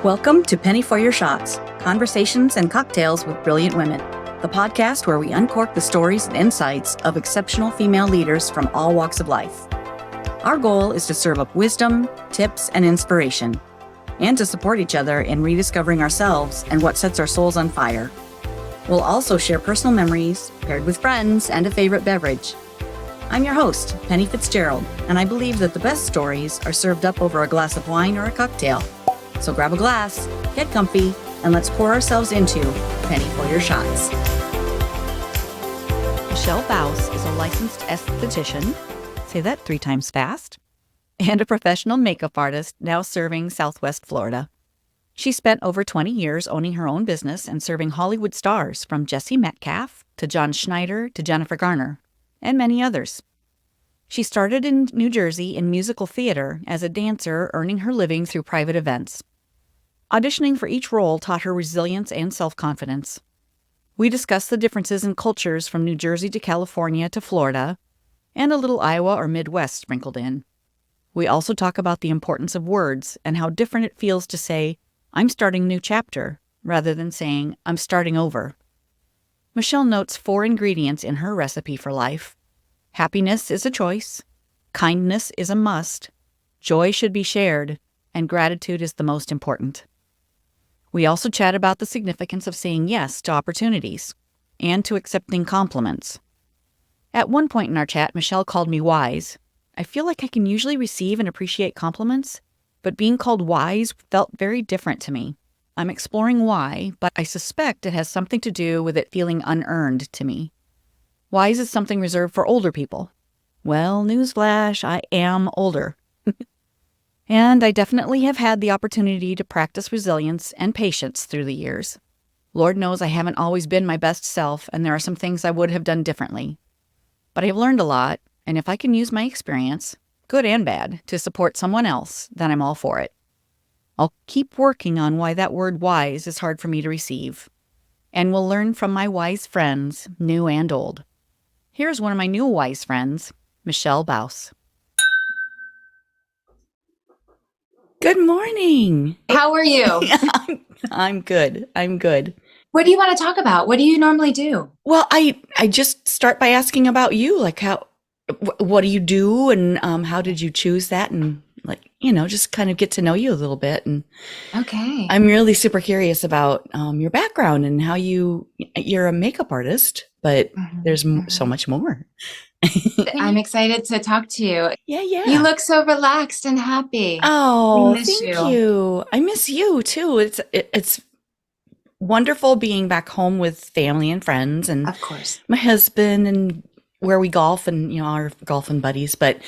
Welcome to Penny for Your Shots, Conversations and Cocktails with Brilliant Women, the podcast where we uncork the stories and insights of exceptional female leaders from all walks of life. Our goal is to serve up wisdom, tips, and inspiration, and to support each other in rediscovering ourselves and what sets our souls on fire. We'll also share personal memories, paired with friends and a favorite beverage. I'm your host, Penny Fitzgerald, and I believe that the best stories are served up over a glass of wine or a cocktail. So grab a glass, get comfy, and let's pour ourselves into Penny for Your Shots. Michelle Bouse is a licensed esthetician, say that 3 times fast, and a professional makeup artist now serving Southwest Florida. She spent over 20 years owning her own business and serving Hollywood stars from Jesse Metcalfe to John Schneider to Jennifer Garner, and many others. She started in New Jersey in musical theater as a dancer, earning her living through private events. Auditioning for each role taught her resilience and self-confidence. We discuss the differences in cultures from New Jersey to California to Florida, and a little Iowa or Midwest sprinkled in. We also talk about the importance of words and how different it feels to say, "I'm starting a new chapter," rather than saying, "I'm starting over." Michelle notes 4 ingredients in her recipe for life. Happiness is a choice, kindness is a must, joy should be shared, and gratitude is the most important. We also chat about the significance of saying yes to opportunities and to accepting compliments. At one point in our chat, Michelle called me wise. I feel like I can usually receive and appreciate compliments, but being called wise felt very different to me. I'm exploring why, but I suspect it has something to do with it feeling unearned to me. Wise is something reserved for older people. Well, newsflash, I am older. And I definitely have had the opportunity to practice resilience and patience through the years. Lord knows I haven't always been my best self, and there are some things I would have done differently. But I've learned a lot, and if I can use my experience, good and bad, to support someone else, then I'm all for it. I'll keep working on why that word wise is hard for me to receive. And we'll learn from my wise friends, new and old. Here's one of my new wise friends, Michelle Bouse. Good morning. How are you? I'm good. What do you want to talk about? What do you normally do? Well, I just start by asking about you, like what do you do, and how did you choose that, and just kind of get to know you a little bit. And okay, I'm really super curious about your background and how you're a makeup artist, but there's so much more. I'm excited to talk to you. Yeah. You look so relaxed and happy. Oh, thank you. I miss you too. It's wonderful being back home with family and friends, and of course my husband, and where we golf, and our golfing buddies. But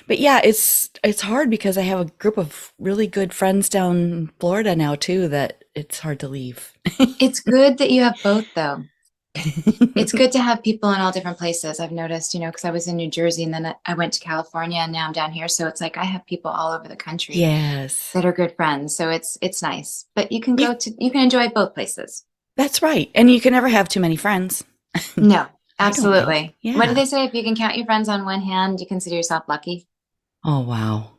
yeah, it's hard because I have a group of really good friends down in Florida now too that it's hard to leave. It's good that you have both, though. It's good to have people in all different places. I've noticed, because I was in New Jersey and then I went to California and now I'm down here. So it's like I have people all over the country. Yes. That are good friends. So it's nice. But you can you can enjoy both places. That's right. And you can never have too many friends. No, absolutely. Yeah. What do they say? If you can count your friends on one hand, you consider yourself lucky. Oh, wow.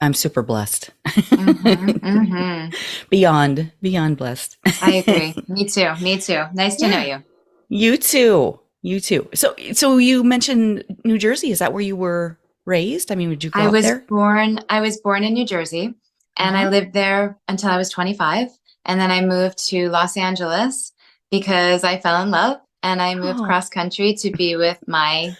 I'm super blessed. Mm-hmm. Beyond blessed. I agree. Me too. Nice to know you. You too. So you mentioned New Jersey. Is that where you were raised? I mean, would you grow up there? I was born in New Jersey, and I lived there until I was 25. And then I moved to Los Angeles because I fell in love, and I moved cross country to be with my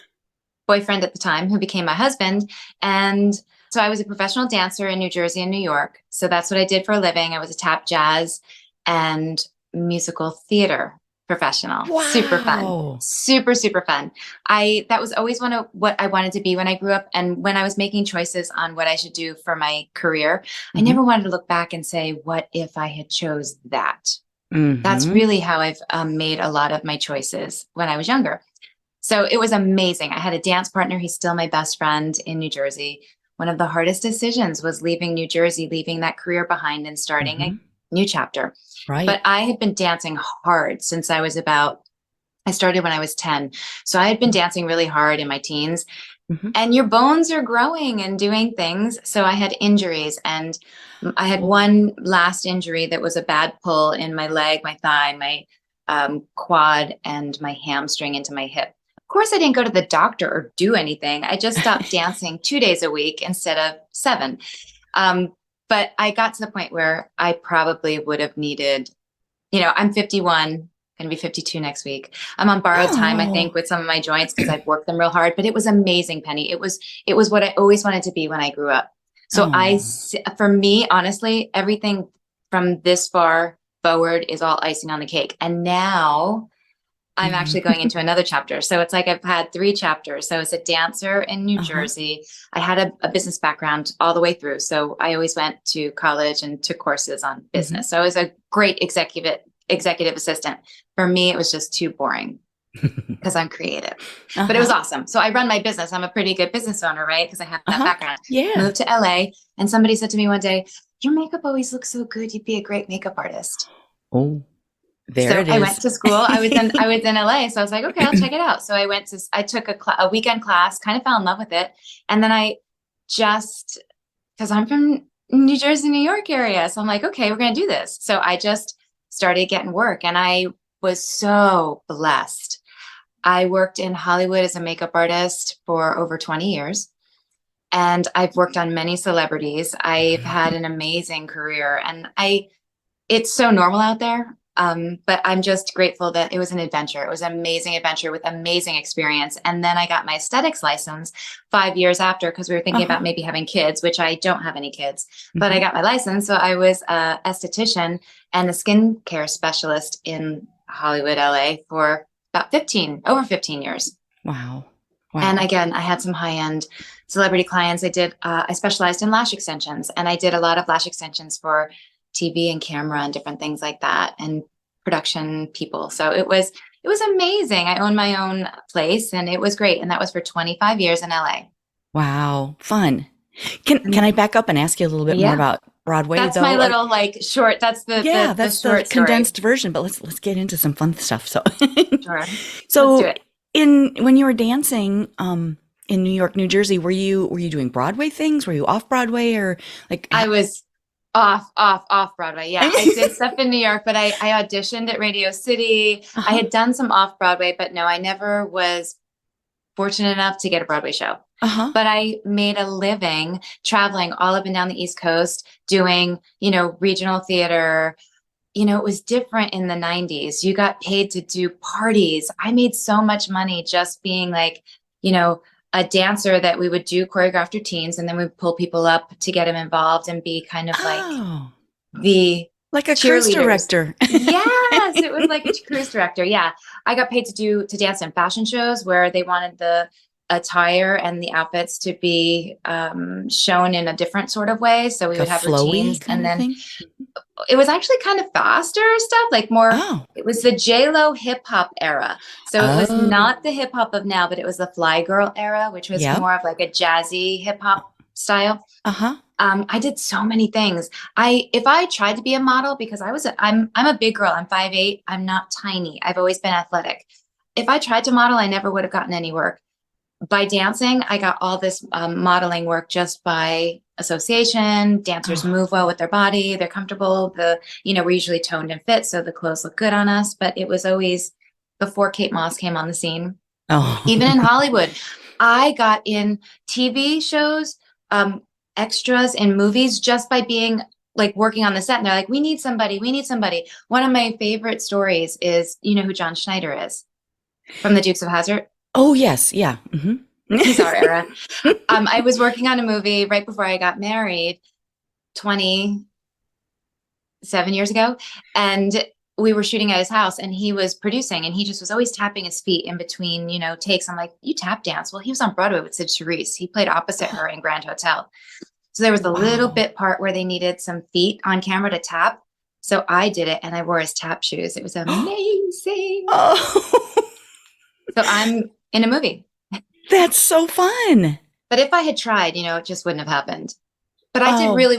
boyfriend at the time, who became my husband. And so I was a professional dancer in New Jersey and New York. So that's what I did for a living. I was a tap, jazz, and musical theater professional. Wow. Super fun. Super fun. That was always one of what I wanted to be when I grew up. And when I was making choices on what I should do for my career, I never wanted to look back and say, what if I had chose that? That's really how I've made a lot of my choices when I was younger. So it was amazing. I had a dance partner. He's still my best friend in New Jersey. One of the hardest decisions was leaving New Jersey, leaving that career behind and starting a new chapter. Right. But I had been dancing hard since I started when I was 10. So I had been dancing really hard in my teens. Mhm. and your bones are growing and doing things. So I had injuries, and I had Oh. one last injury that was a bad pull in my leg, my thigh, my quad, and my hamstring into my hip. Of course, I didn't go to the doctor or do anything. I just stopped dancing 2 days a week instead of 7. But I got to the point where I probably would have needed, I'm 51, going to be 52 next week. I'm on borrowed time, I think, Oh. with some of my joints because I've worked them real hard, but it was amazing, Penny. It was what I always wanted to be when I grew up. So Oh. for me, honestly, everything from this far forward is all icing on the cake. And now I'm actually going into another chapter. So it's like I've had 3 chapters. So as a dancer in New Uh-huh. Jersey, I had a business background all the way through. So I always went to college and took courses on Mhm. business. So I was a great executive assistant. For me, it was just too boring because I'm creative. But it was Uh-huh. awesome. So I run my business. I'm a pretty good business owner, right? Because I have that Uh-huh. background. Yeah. Moved to LA, and somebody said to me one day, "Your makeup always looks so good. You'd be a great makeup artist." Oh, there So it I is. went to school. I was in LA, so I was like, okay, I'll check it out. So I took a weekend class, kind of fell in love with it, and then I just because I'm from New Jersey, New York area, so I'm like, okay, we're gonna do this. So I just started getting work, and I was so blessed. I worked in Hollywood as a makeup artist for over 20 years. And I've worked on many celebrities. I've had an amazing career, and it's so normal out there. But I'm just grateful that it was an adventure. It was an amazing adventure with amazing experience. And then I got my aesthetics license 5 years after because we were thinking Uh-huh. about maybe having kids, which I don't have any kids, but I Mhm. got my license. So I was a esthetician and a skincare specialist in Hollywood, LA for about over 15 years. Wow. And Wow. again, I had some high-end celebrity clients. I specialized in lash extensions, and I did a lot of lash extensions for TV and camera and different things like that, and production people. So it was amazing. I owned my own place, and it was great. And that was for 25 years in LA. Wow. Fun. Can I And back up and ask you a little bit more yeah, about Broadway that's my though? little like short. That's Yeah, the that's the short story. condensed version, but let's get into some fun stuff. So Sure, let's do so it. in when you were dancing in New York, New Jersey, were you doing Broadway things? Were you off Broadway or like I was off Broadway. Yeah, I did stuff in New York, but I auditioned at Radio City. I Uh-huh. had done some off Broadway, but no, I never was fortunate enough to get a Broadway show. Uh-huh. But I made a living traveling all up and down the East Coast doing, regional theater. It was different in the 90s. You got paid to do parties. I made so much money just being like, you know, a dancer that we would do choreographed routines, and then we'd pull people up to get them involved and be kind of like Oh, the like a cruise cheerleaders. director. Yes, it was like a cruise director. Yeah. I got paid to dance in fashion shows where they wanted the attire and the outfits to be shown in a different sort of way. So we Like a would have flowy routines, kind and of then thing. it was actually kind of faster stuff, like more. Oh. It was the J-Lo hip hop era. So it was Oh. not the hip hop of now, but it was the Fly Girl era, which was Yep. more of like a jazzy hip hop style. Uh-huh. I did so many things. If I tried to be a model, because I'm a big girl. I'm 5'8". I'm not tiny. I've always been athletic. If I tried to model, I never would have gotten any work. By dancing, I got all this modeling work just by association. Dancers Oh. move well with their body. They're comfortable. We're usually toned and fit, so the clothes look good on us. But it was always before Kate Moss came on the scene. Even in Oh. Hollywood, I got in TV shows, extras in movies just by being like working on the set. And they're like, we need somebody. We need somebody. One of my favorite stories is, you know who John Schneider is from the Dukes of Hazzard? Oh, yes. Yeah. Hmm. He's our era. I was working on a movie right before I got married 27 years ago. And we were shooting at his house, and he was producing, and he just was always tapping his feet in between, takes. I'm like, you tap dance? Well, he was on Broadway with Sid Charisse. He played opposite her in Grand Hotel. So there was a little Wow. bit part where they needed some feet on camera to tap. So I did it, and I wore his tap shoes. It was amazing. Oh, So I'm in a movie. that's so fun. But if I had tried, it just wouldn't have happened. But I did Oh, really,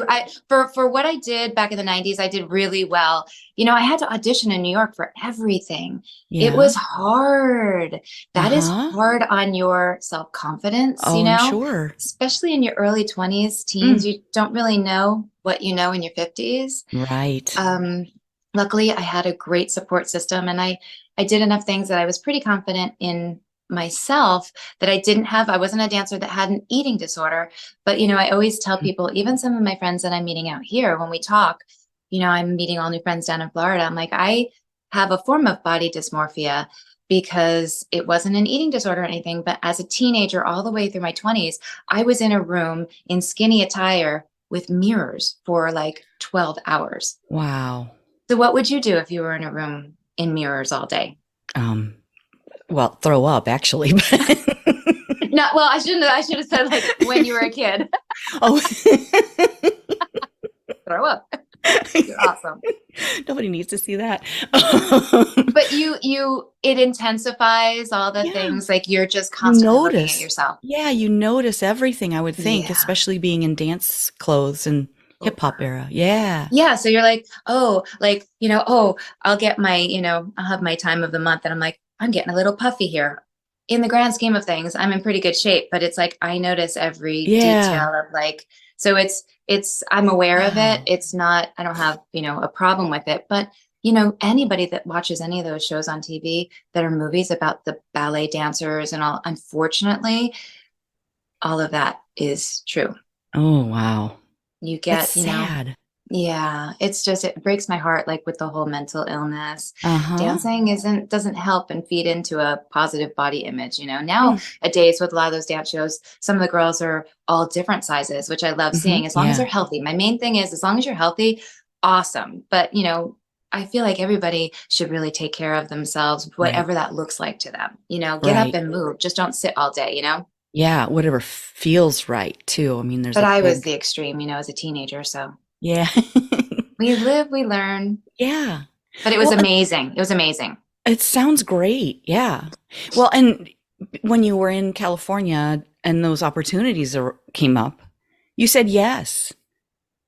for what I did back in the 90s, I did really well. I had to audition in New York for everything. It yeah. was hard. That is Uh-huh. hard on your self-confidence, Oh, I'm sure. especially in your early 20s, teens. Mm, You don't really know what you know in your 50s. right. Um, Luckily, I had a great support system, and I did enough things that I was pretty confident in myself that I didn't have. I wasn't a dancer that had an eating disorder, but I always tell Mm. people, even some of my friends that I'm meeting out here, when we talk, I'm meeting all new friends down in Florida. I'm like, I have a form of body dysmorphia because it wasn't an eating disorder or anything, but as a teenager, all the way through my 20s, I was in a room in skinny attire with mirrors for like 12 hours. Wow. So what would you do if you were in a room in mirrors all day? Um, well, throw up actually. No, well, I should have said like when you were a kid. Oh, Throw up. You're awesome. nobody needs to see that. But it intensifies all the Yeah, things, like you're just you constantly looking at notice. yourself. Yeah, you notice everything, I would think, Yeah. especially being in dance clothes and hip hop Over. era. Yeah. Yeah. So you're like, oh, like, oh, I'll get my, I'll have my time of the month. And I'm like, I'm getting a little puffy here. In the grand scheme of things, I'm in pretty good shape, but it's like I notice every Yeah. detail of like, so I'm aware of it. Wow. It's not, I don't have, a problem with it. But, anybody that watches any of those shows on TV that are movies about the ballet dancers and all, unfortunately, all of that is true. Oh, wow. You That's get, sad. yeah, it's just, it breaks my heart, like with the whole mental illness. Uh-huh. Dancing doesn't help and feed into a positive body image. Mm, Nowadays with a lot of those dance shows, some of the girls are all different sizes, which I love hmm. seeing as long as Yeah. they're healthy. My main thing is as long as you're healthy, awesome. But, I feel like everybody should really take care of themselves, Right. whatever that looks like to them. Get up Right. and move. Just don't sit all day. Yeah. Whatever feels right too. I mean, there's But a I was big, the extreme, as a teenager. So yeah. we live, we learn. Yeah. But it was Well, amazing. It was amazing. it sounds great. Yeah. Well, and when you were in California and those opportunities came up, you said yes.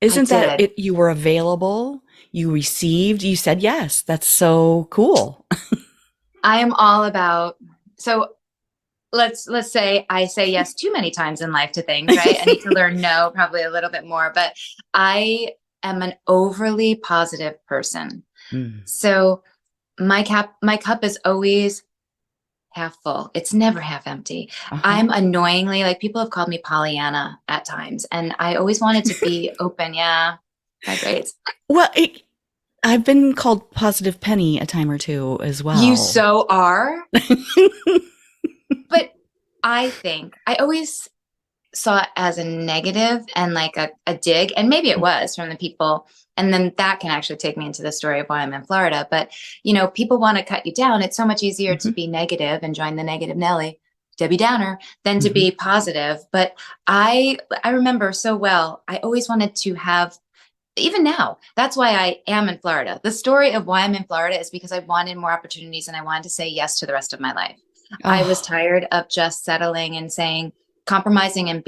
I Isn't that did. it? You were available, you received, you said yes. That's so cool. I am all about, so let's say I say yes too many times in life to things, right? I need to learn no probably a little bit more, but I am an overly positive person. Mm. So my cup is always half full. It's never half empty. Uh-huh. I'm annoyingly, like, people have called me Pollyanna at times, and I always wanted to be open. Yeah. That's great. Well, I've been called Positive Penny a time or two as You well. so are. But I think I always saw it as a negative and like a dig, and maybe it was from the people. And then that can actually take me into the story of why I'm in Florida. But, people want to cut you down. It's so much easier to Hmm. be negative and join the negative Nelly, Debbie Downer, than to Hmm. be positive. But I remember so well, I always wanted to have, even now, that's why I am in Florida. The story of why I'm in Florida is because I wanted more opportunities and I wanted to say yes to the rest of my life. I was Oh, tired of just settling and saying, compromising and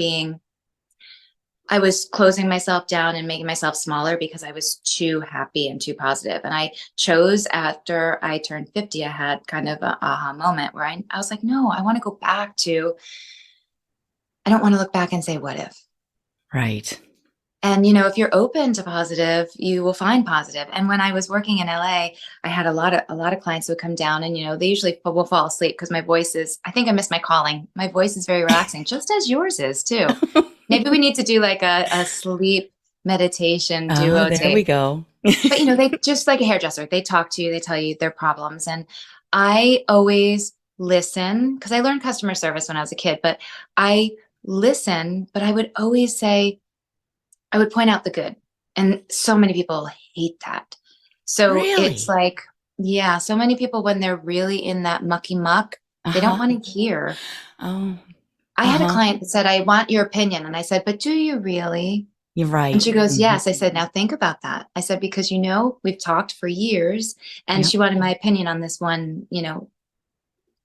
I was closing myself down and making myself smaller because I was too happy and too positive. And I chose, after I turned 50, I had kind of an aha moment where I was like, no, I want to go back to, I don't want to look back and say, what if? right. And, if you're open to positive, you will find positive. And when I was working in LA, I had a lot of clients who would come down and, they usually will fall asleep because my voice is, I think I miss my calling. My voice is very relaxing, just as yours is too. Maybe we need to do like a sleep meditation Oh, duo there we tape. go. But, they just like a hairdresser, they talk to you, they tell you their problems. And I always listen because I learned customer service when I was a kid, but I listen, but I would always say, I would point out the good. And so many people hate that. So it's Really? like, yeah, so many people, when they're really in that mucky muck, they don't Uh-huh. want to hear. Oh, I had a uh-huh. client that said, I want your opinion. And I said, but do you really? You're And right. she goes, Hmm. yes. I said, now think about that. I said, because, we've talked for years, and Yep. she wanted my opinion on this one, thing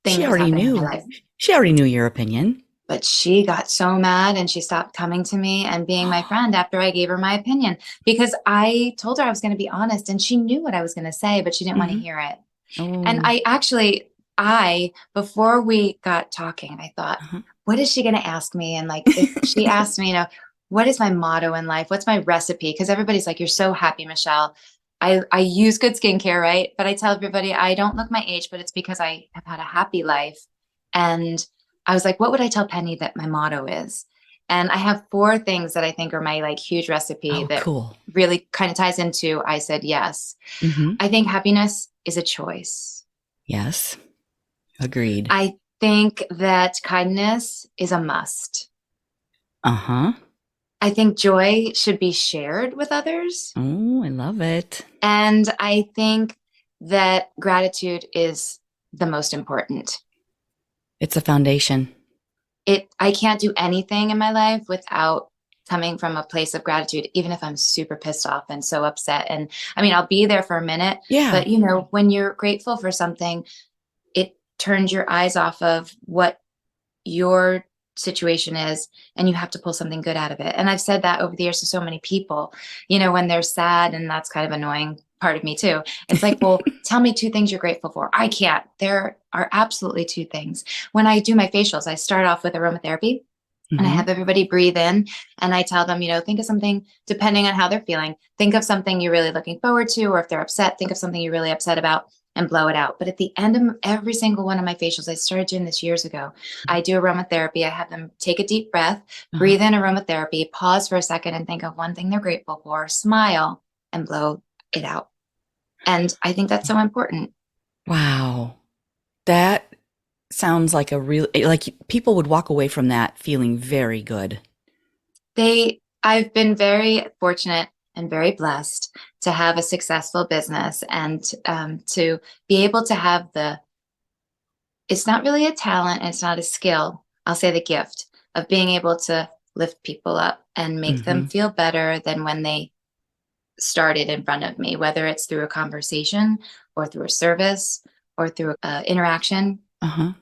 She that was already happening in my knew. life. She already knew your opinion. But she got so mad and she stopped coming to me and being my friend after I gave her my opinion, because I told her I was going to be honest, and she knew what I was going to say, but she didn't want to Mhm. hear it. And Oh. before we got talking, I thought, Uh-huh. what is she going to ask me? And like, if she asked me, what is my motto in life? What's my recipe? Because everybody's like, you're so happy, Michelle. I use good skincare, right? But I tell everybody I don't look my age, but it's because I have had a happy life. And I was like, what would I tell Penny that my motto is? And I have 4 things that I think are my like huge recipe Oh, that cool. really kind of ties into I said yes. Mhm. I think happiness is a choice. Yes. Agreed. I think that kindness is a must. Uh-huh. I think joy should be shared with others. Oh, I love it. And I think that gratitude is the most important. It's a foundation. I can't do anything in my life without coming from a place of gratitude, even if I'm super pissed off and so upset. And I mean, I'll be there for a minute, Yeah. but when you're grateful for something, it turns your eyes off of what your situation is, and you have to pull something good out of it. And I've said that over the years to so many people, when they're sad, and that's kind of annoying part of me too. It's like, well, tell me 2 things you're grateful for. I can't. There are absolutely 2 things. When I do my facials, I start off with aromatherapy. And I Mhm. have everybody breathe in, and I tell them, think of something, depending on how they're feeling, think of something you're really looking forward to, or if they're upset, think of something you're really upset about and blow it out. But at the end of every single one of my facials, I started doing this years ago. I do aromatherapy. I have them take a deep breath, Uh-huh. breathe in aromatherapy, pause for a second and think of one thing they're grateful for, smile, and blow it out. And I think that's so important. Wow. That sounds like like people would walk away from that feeling very good. I've been very fortunate and very blessed to have a successful business, and to be able to have it's not really a talent, and it's not a skill. I'll say the gift of being able to lift people up and make them Mhm. feel better than when they started in front of me, whether it's through a conversation or through a service or through an interaction. Uh-huh.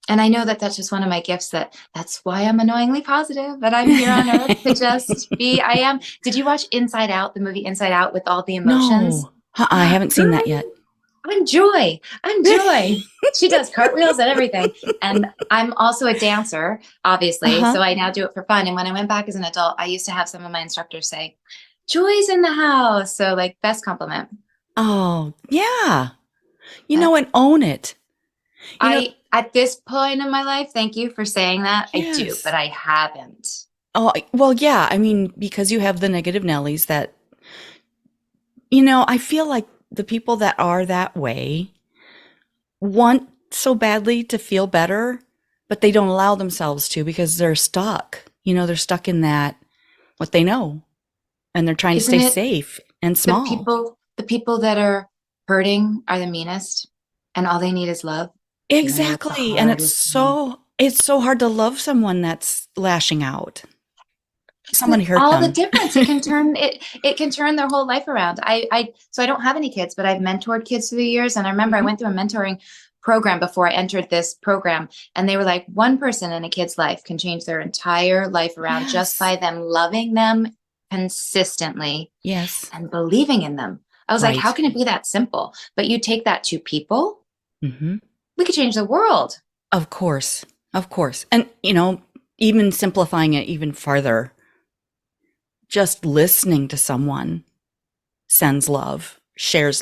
And I know that that's just one of my gifts, that's why I'm annoyingly positive, and I'm here on earth to just be, I am. Did you watch Inside Out, the movie Inside Out, with all the emotions? No. I haven't seen that Girl, yet. I'm joy. I'm joy. She does cartwheels and everything. And I'm also a dancer, obviously. Uh-huh. So I now do it for fun. And when I went back as an adult, I used to have some of my instructors say, Joy's in the house. So like, best compliment. Oh, yeah. That And own it. You know, at this point in my life, thank you for saying that. I do, yes. but I haven't. Oh, well, yeah. I mean, because you have the negative Nellies that, I feel like the people that are that way want so badly to feel better, but they don't allow themselves to because they're stuck. They're stuck in what they know, and they're trying to Isn't stay it safe and the small. people that are hurting are the meanest, and all they need is love? And I know that's the Exactly. And it's hardest thing. so hard to love someone that's lashing out. Someone hurt All the them. difference it can turn their whole life around. So I don't have any kids, but I've mentored kids through the years, and I remember I Mhm. went through a mentoring program before I entered this program, and they were like, one person in a kid's life can change their entire life around just Yes. by them loving them consistently Yes. and believing in them. I was like, how Right. can it be that simple? But you take that to people, Hmm. we could change the world. Of course. Of course. And, even simplifying it even farther, just listening to someone sends love, shares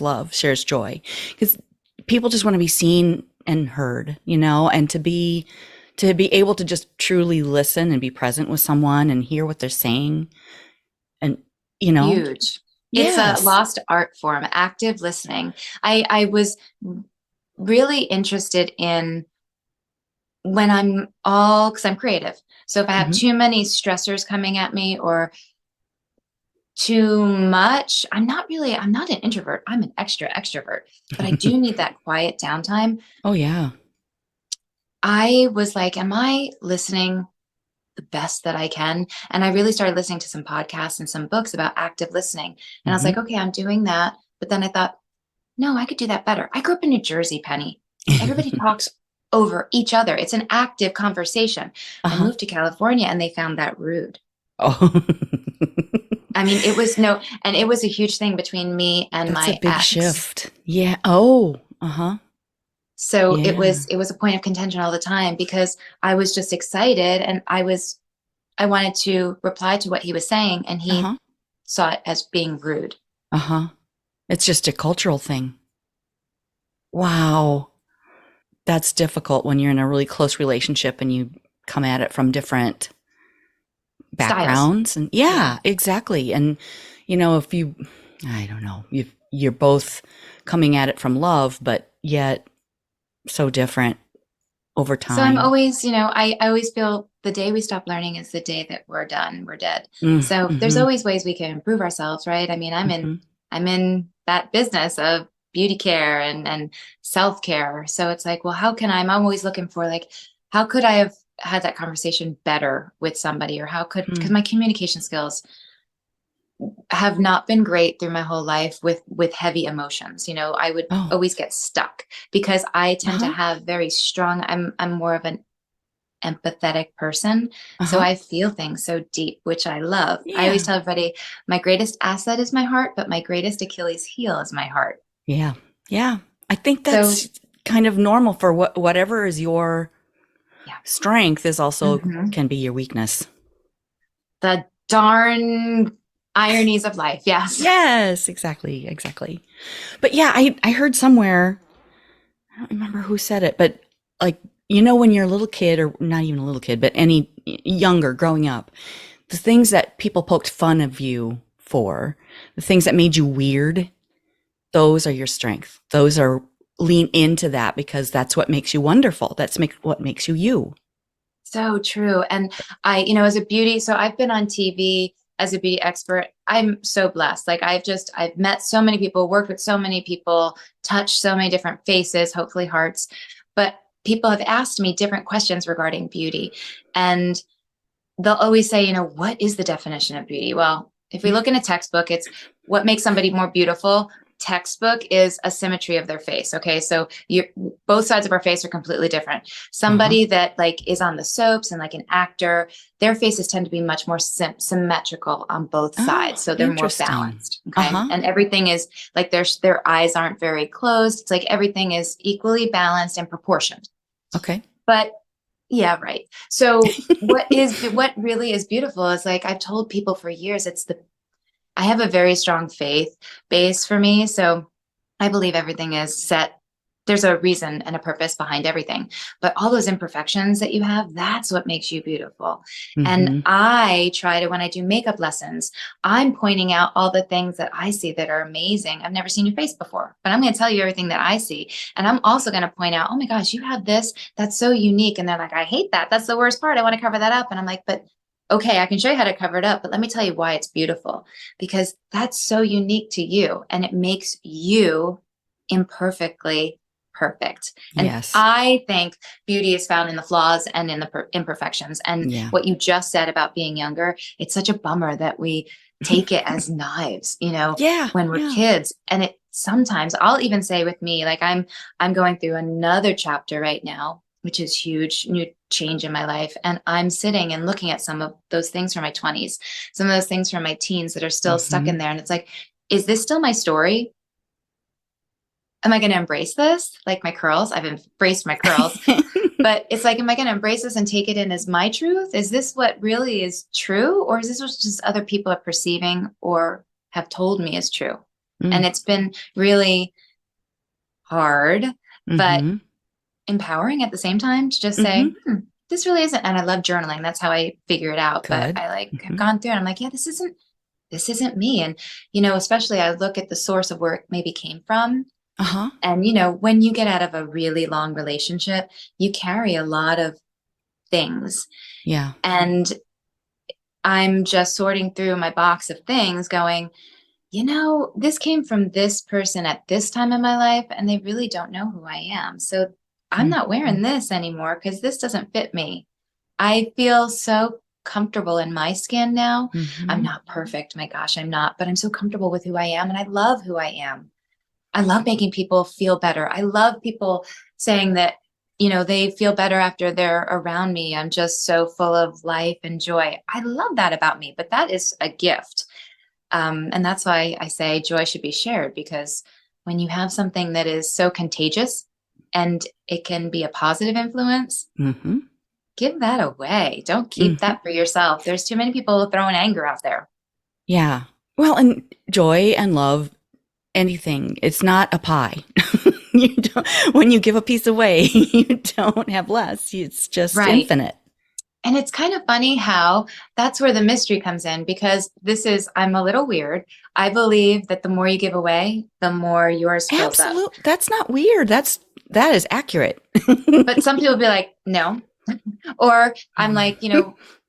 joy. Because people just want to be seen and heard, and to be able to just truly listen and be present with someone and hear what they're saying. And, you know, Huge. It's a yes. lost art form, active listening. I was really interested in because I'm creative. So if I have Hmm. too many stressors coming at me or too much, I'm not an introvert. I'm an extrovert, but I do need that quiet downtime. Oh, yeah. I was like, am I listening the best that I can? And I really started listening to some podcasts and some books about active listening. And I was Hmm. like, okay, I'm doing that. But then I thought, no, I could do that better. I grew up in New Jersey, Penny. Everybody talks over each other. It's an active conversation. I Uh-huh. moved to California and they found that rude. Oh, I mean, and it was a huge thing between me and that's a my big ex. shift. Yeah. Oh, uh-huh. So Yeah. it was a point of contention all the time because I was just excited and I wanted to reply to what he was saying and he Uh-huh. saw it as being rude. Uh-huh. It's just a cultural thing. Wow. That's difficult when you're in a really close relationship and you come at it from different Styles. backgrounds. And Yeah. yeah, exactly. And if you, I don't know, you're both coming at it from love, but yet so different over So I'm time. always, I always feel the day we stop learning is the day that we're done, we're dead. So there's Mm-hmm. always ways we can improve ourselves, right? I mean, Mm-hmm. I'm in that business of beauty care and self-care. So it's like, well, I'm always looking for like, how could I have had that conversation better with somebody or because Hmm. my communication skills have not been great through my whole life with heavy emotions. I would Oh, always get stuck because I tend to uh-huh. have very strong, I'm more of an empathetic person. So Uh-huh. I feel things so deep, which I love. I always Yeah. tell everybody my greatest asset is my heart, but my greatest Achilles heel is my heart. Yeah. Yeah. I think So that's kind of normal for whatever is your yeah. strength is also Hmm. can be your weakness. The darn ironies of life. Yes. Yes, exactly, exactly. But yeah, I heard somewhere, I don't remember who said it, but like when you're a little kid or not even a little kid, but any younger growing up, the things that people poked fun of you for, the things that made you weird, those are your strength. Those are lean into that because that's what makes you wonderful. What makes you you. So true. And as a beauty, so I've been on TV as a beauty expert. I'm so blessed. Like I've met so many people, worked with so many people, touched so many different faces, hopefully hearts. But people have asked me different questions regarding beauty. And they'll always say, what is the definition of beauty? Well, if we look in a textbook, it's what makes somebody more beautiful. Textbook is a symmetry of their face. Okay. So both sides of our face are completely different. Uh-huh. Somebody that like is on the soaps and like an actor, their faces tend to be much more symmetrical on both sides. Oh, So they're more interesting. balanced. Okay. Uh-huh. And everything is like their eyes aren't very closed. It's like everything is equally balanced and proportioned. Okay. But yeah, right. So what really is beautiful is like I've told people for years, I have a very strong faith base for me. So I believe everything is set. There's a reason and a purpose behind everything. But all those imperfections that you have, that's what makes you beautiful. And Mm-hmm. I try to, when I do makeup lessons, I'm pointing out all the things that I see that are amazing. I've never seen your face before, but I'm going to tell you everything that I see. And I'm also going to point out, oh my gosh, you have this. That's so unique. And they're like, I hate that. That's the worst part. I want to cover that up. And I'm like, but okay, I can show you how to cover it up, but let me tell you why it's beautiful because that's so unique to you and it makes you imperfectly perfect. And Yes. I think beauty is found in the flaws and in the imperfections. And Yeah. what you just said about being younger, it's such a bummer that we take it as knives, Yeah. when we're Yeah. kids. And it sometimes I'll even say with me, like I'm going through another chapter right now, which is huge, new change in my life. And I'm sitting and looking at some of those things from my 20s, some of those things from my teens that are still stuck Mm-hmm. in there. And it's like, is this still my story? Am I going to embrace this? Like my curls, I've embraced my curls, but it's like, am I going to embrace this and take it in as my truth? Is this what really is true? Or is this what just other people are perceiving or have told me is true? And it's been really hard, but Mm-hmm. empowering at the same time to just Mm-hmm. say, this really isn't. And I love journaling. That's how I figure it out. But Good. I like have Mm-hmm. gone through and I'm like, yeah, this isn't me. And, especially I look at the source of where it maybe came from. Uh-huh. And, when you get out of a really long relationship, you carry a lot of things. Yeah. And I'm just sorting through my box of things going, this came from this person at this time in my life, and they really don't know who I am. So I'm Hmm. not wearing this anymore because this doesn't fit me. I feel so comfortable in my skin now. I'm Mm-hmm. not perfect. My gosh, I'm not, but I'm so comfortable with who I am and I love who I am. I love making people feel better. I love people saying that they feel better after they're around me. I'm just so full of life and joy. I love that about me, but that is a gift. And that's why I say joy should be shared, because when you have something that is so contagious and it can be a positive influence, give that away. Don't keep that for yourself. There's too many people throwing anger out there. Yeah. Well, and joy and love, anything, it's not a pie. When you give a piece away, you don't have less. It's just infinite. And it's kind of funny how that's where the mystery comes in, because I'm a little weird. I believe that the more you give away, the more yours fills up. Absolutely. That's not weird. That is accurate. But some people be like, no. Or I'm like,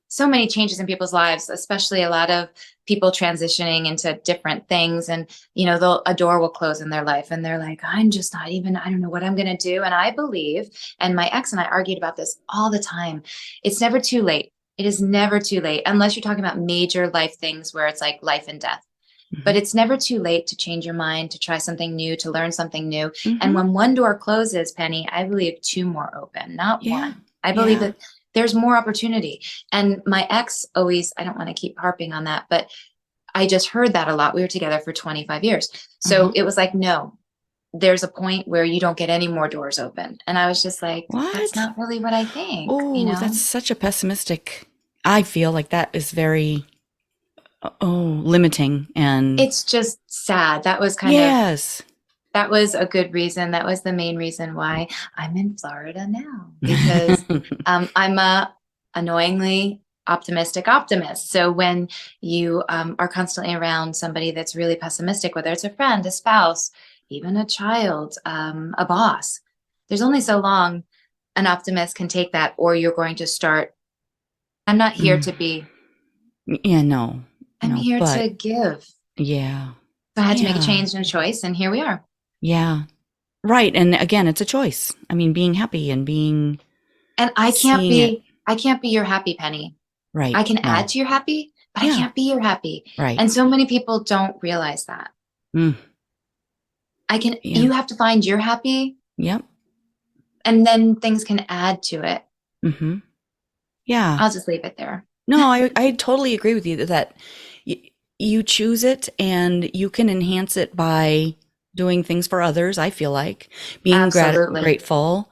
so many changes in people's lives, especially a lot of people transitioning into different things. And, a door will close in their life and they're like, I don't know what I'm going to do. And I believe, and my ex and I argued about this all the time, it's never too late. It is never too late, unless you're talking about major life things where it's like life and death. But it's never too late to change your mind, to try something new, to learn something new. And when one door closes, Penny, I believe two more open, not one. I believe that there's more opportunity. And my ex always, I don't want to keep harping on that, but I just heard that a lot. We were together for 25 years. So it was like, no, there's a point where you don't get any more doors open. And I was just like, what? That's not really what I think. Oh, that's such a pessimistic. I feel like that is very limiting. And it's just sad. That was that was a good reason. That was the main reason why I'm in Florida now, because I'm a annoyingly optimistic optimist. So when you are constantly around somebody that's really pessimistic, whether it's a friend, a spouse, even a child, a boss, there's only so long an optimist can take that, or you're going to start. I'm not here to be. Yeah, no. I'm here to give. Yeah. So I had to make a change and a choice, and here we are. Yeah. Right. And again, it's a choice. I mean, being happy and being. And I can't be your happy, Penny. Right. I can add to your happy, but I can't be your happy. Right. And so many people don't realize that. You have to find your happy. Yep. And then things can add to it. Yeah. I'll just leave it there. No, I totally agree with you that you choose it and you can enhance it by doing things for others. I feel like being grateful.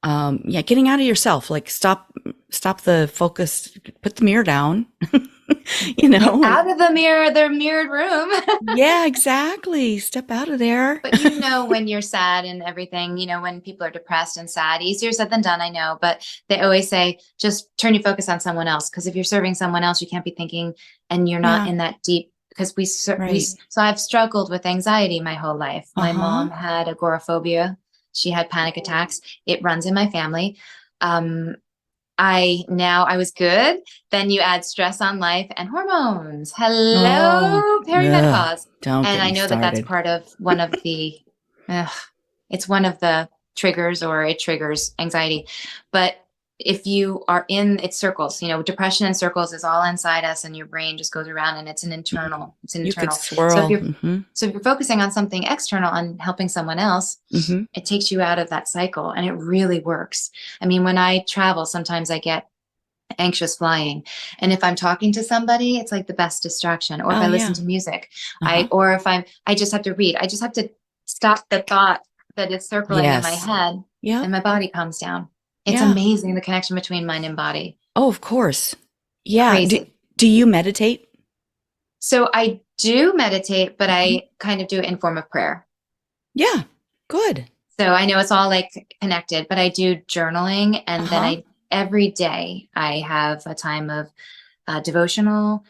Getting out of yourself, like stop the focus, put the mirror down, out of the mirrored room. Yeah, exactly. Step out of there. But when you're sad and everything, when people are depressed and sad, easier said than done, I know, but they always say, just turn your focus on someone else. Because if you're serving someone else, you can't be thinking, and you're not in that deep, because so I've struggled with anxiety my whole life. My mom had agoraphobia. She had panic attacks. It runs in my family. I was good. Then you add stress on life and hormones. Hello, perimenopause. And I know that that's part of one of the, it's one of the triggers, or it triggers anxiety. But if you are in its circles, depression in circles is all inside us, and your brain just goes around, and it's an internal. You could swirl. So if you're focusing on something external, on helping someone else, it takes you out of that cycle, and it really works. I mean, when I travel, sometimes I get anxious flying, and if I'm talking to somebody, it's like the best distraction. Or if I listen to music, or if I just have to read, I just have to stop the thought that is circling in my head, and my body calms down. It's amazing, the connection between mind and body. Oh, of course. Yeah. Crazy. Do you meditate? So I do meditate, but I kind of do it in form of prayer. Yeah. Good. So I know it's all like connected, but I do journaling, and then every day I have a time of devotional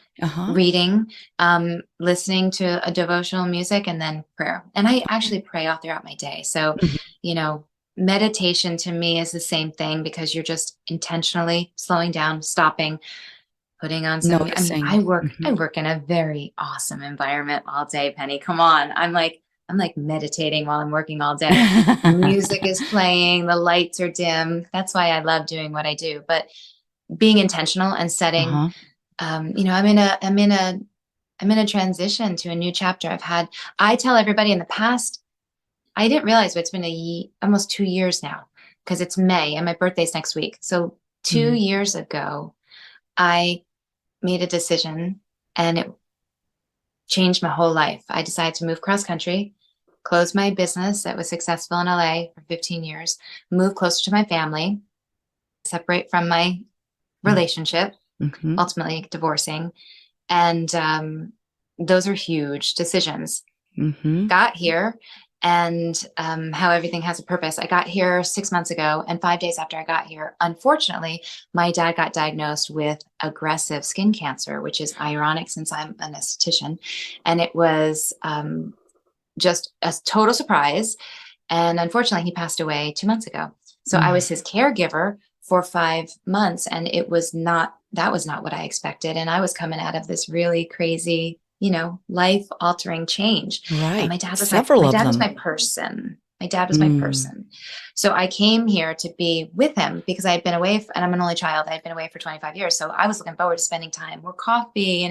reading, listening to a devotional music, and then prayer. And I actually pray all throughout my day. So, meditation to me is the same thing, because you're just intentionally slowing down, stopping, putting on some. I work in a very awesome environment all day, Penny. Come on. I'm like meditating while I'm working all day. Music is playing, the lights are dim. That's why I love doing what I do. But being intentional and setting, I'm in a transition to a new chapter. I tell everybody in the past, I didn't realize, but it's been almost 2 years now because it's May and my birthday's next week. So 2 years ago, I made a decision and it changed my whole life. I decided to move cross country, close my business that was successful in LA for 15 years, move closer to my family, separate from my relationship, ultimately divorcing. And those are huge decisions. Got here and how everything has a purpose. I got here 6 months ago, and 5 days after I got here, unfortunately, my dad got diagnosed with aggressive skin cancer, which is ironic since I'm an esthetician. And it was just a total surprise. And unfortunately, he passed away 2 months ago. So I was his caregiver for 5 months, and that was not what I expected. And I was coming out of this really crazy, life-altering change. Right. And my dad was my person. My dad was my person. So I came here to be with him because I had been away, and I'm an only child. I had been away for 25 years. So I was looking forward to spending time. We're coffee,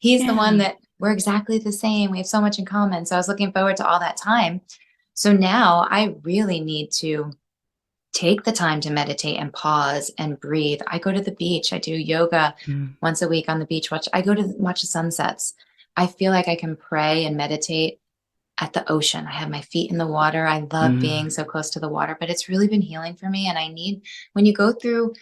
he's the one that we're exactly the same. We have so much in common. So I was looking forward to all that time. So now I really need to take the time to meditate and pause and breathe. I go to the beach. I do yoga once a week on the beach. I go to watch the sunsets. I feel like I can pray and meditate at the ocean. I have my feet in the water. I love being so close to the water, but it's really been healing for me. And when you go through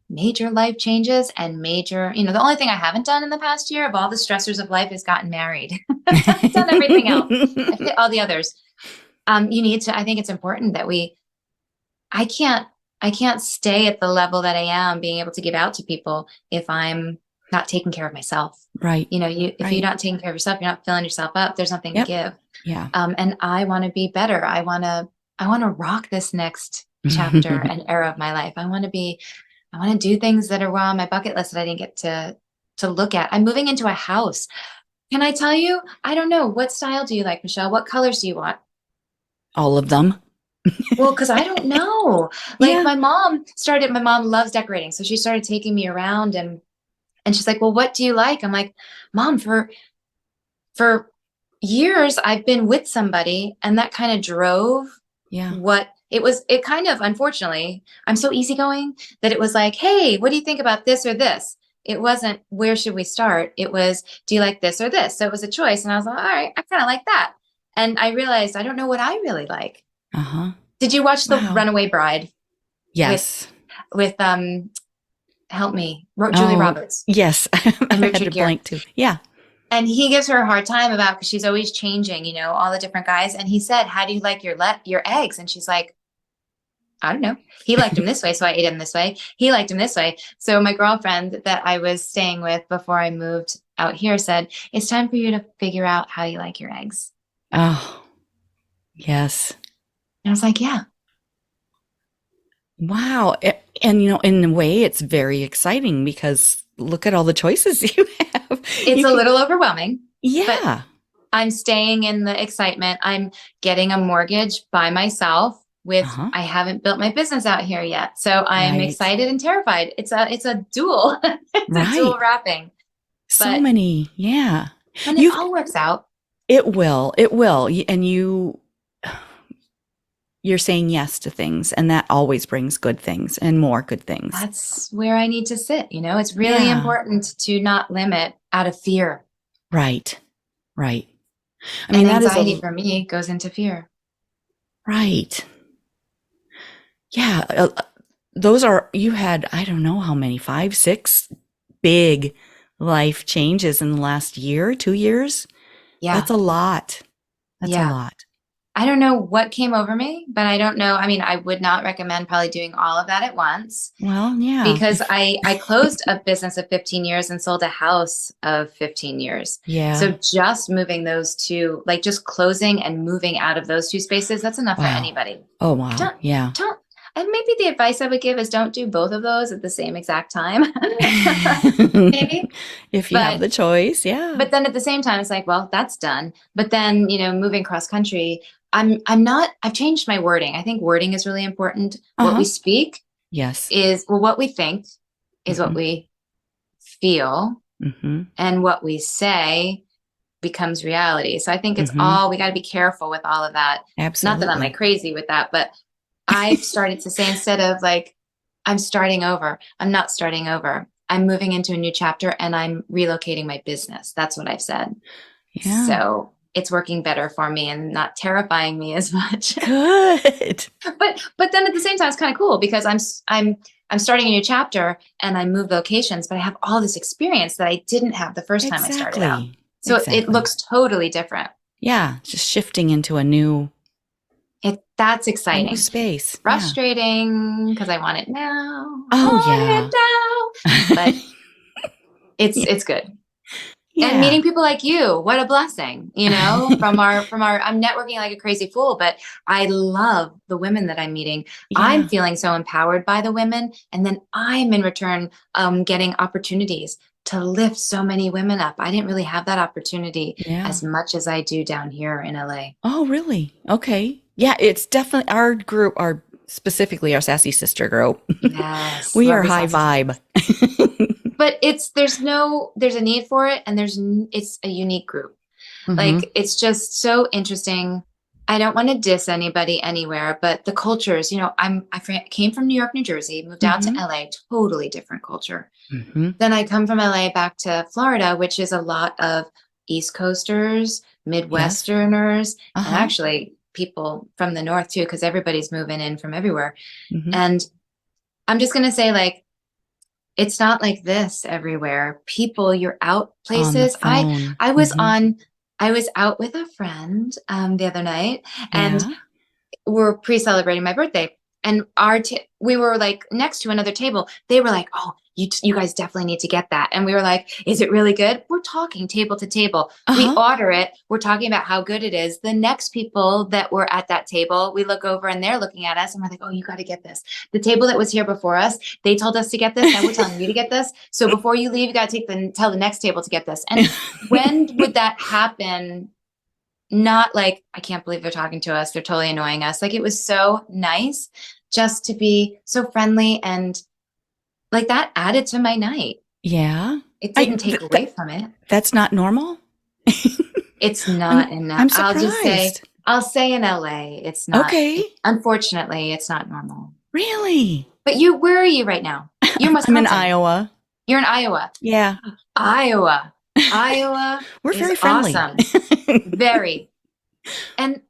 major life changes and the only thing I haven't done in the past year of all the stressors of life is gotten married. I've done everything else. I've hit all the others. I think it's important that I can't stay at the level that I am being able to give out to people if I'm not taking care of myself. Right. If you're not taking care of yourself, you're not filling yourself up, there's nothing to give. Yeah. And I want to be better. I want to rock this next chapter and era of my life. I want to do things that are on my bucket list that I didn't get to look at. I'm moving into a house. Can I tell you? I don't know. What style do you like, Michelle? What colors do you want? All of them. Well, because I don't know. My mom loves decorating. So she started taking me around and she's like, well, what do you like? I'm like, Mom, for years, I've been with somebody, and that kind of drove what it was. It kind of, unfortunately, I'm so easygoing that it was like, hey, what do you think about this or this? It wasn't, where should we start? It was, do you like this or this? So it was a choice. And I was like, all right, I kind of like that. And I realized I don't know what I really like. Did you watch The Runaway Bride? Yes. With help me, Julia Roberts. Yes. And I had to blank too. Yeah. And he gives her a hard time because she's always changing, all the different guys. And he said, how do you like your eggs? And she's like, I don't know. He liked him this way, so I ate him this way. He liked him this way. So my girlfriend that I was staying with before I moved out here said, it's time for you to figure out how you like your eggs. Oh, yes. And I was like, yeah. Wow. And, in a way, it's very exciting because look at all the choices you have. It's a little overwhelming. Yeah. I'm staying in the excitement. I'm getting a mortgage by myself I haven't built my business out here yet. So I'm excited and terrified. It's a dual, a dual wrapping. So many. Yeah. And it all works out. It will. And you're saying yes to things, and that always brings good things and more good things. That's where I need to sit. It's really important to not limit out of fear. Right. I mean, anxiety for me goes into fear. Right. Yeah. You had, I don't know how many, 5, 6 big life changes in the last year, 2 years. Yeah. That's a lot. A lot. I don't know what came over me, but I don't know. I mean, I would not recommend probably doing all of that at once. Well, yeah. Because I closed a business of 15 years and sold a house of 15 years. Yeah. So just moving those two, just closing and moving out of those two spaces, that's enough for anybody. Oh, wow. And maybe the advice I would give is don't do both of those at the same exact time. Maybe. If you have the choice, yeah. But then at the same time, it's like, well, that's done. But then, moving cross country, I've changed my wording. I think wording is really important. What we speak is, what we think is what we feel. And what we say becomes reality. So I think it's we got to be careful with all of that. Absolutely. Not that I'm crazy with that, but I've started to say, instead of like, I'm starting over, I'm not starting over. I'm moving into a new chapter and I'm relocating my business. That's what I've said. Yeah. So it's working better for me and not terrifying me as much. Good. But then at the same time, it's kind of cool because I'm starting a new chapter and I moved locations, but I have all this experience that I didn't have the first time I started out. Exactly. So it Exactly. looks totally different. Yeah. Just shifting into a new That's exciting. space. Yeah. Frustrating because I want it now. I Oh, want yeah. it now. But Yeah. it's good. And Yeah. meeting people like you, what a blessing, from our I'm networking like a crazy fool, but I love the women that I'm meeting. I'm Yeah. feeling so empowered by the women, and then I'm in return getting opportunities to lift so many women up. I didn't really have that opportunity Yeah. as much as I do down here in LA. Oh, really? Okay. Yeah, it's definitely our group, specifically our Sassy Sister group. Yes, We are lovely high sassy. vibe. But there's a need for it, and it's a unique group. Hmm. Like, it's just so interesting. I don't want to diss anybody anywhere, but the cultures, came from New York, New Jersey, moved out to Hmm. LA, totally different culture. Hmm. Then I come from LA back to Florida, which is a lot of East Coasters, Yes. Midwesterners, and Uh-huh. actually people from the North too, because everybody's moving in from everywhere. Hmm. And I'm just going to say, like, it's not like this everywhere. People, you're out On the places. phone. I was Hmm. on, I was out with a friend the other night, and Yeah. we're pre-celebrating my birthday, and we were like next to another table. They were like, "Oh, you guys definitely need to get that." And we were like, "Is it really good?" We're talking table to table. We Uh-huh. order it. We're talking about how good it is. The next people that were at that table, we look over and they're looking at us and we're like, "Oh, you got to get this." The table that was here before us, they told us to get this. Now we're telling you to get this. So before you leave, you got to tell the next table to get this. And when would that happen? Not like, I can't believe they're talking to us, they're totally annoying us. Like, it was so nice just to be so friendly, and like, that added to my night. Yeah. It I didn't take away from it. That's not normal? It's not enough. I'm surprised. I'll say in LA it's not. Okay. Unfortunately, it's not normal. Really? But where are you right now? You're in I'm in Wisconsin. Iowa. You're in Iowa. Yeah. Iowa. Iowa We're is very friendly. awesome. Very. And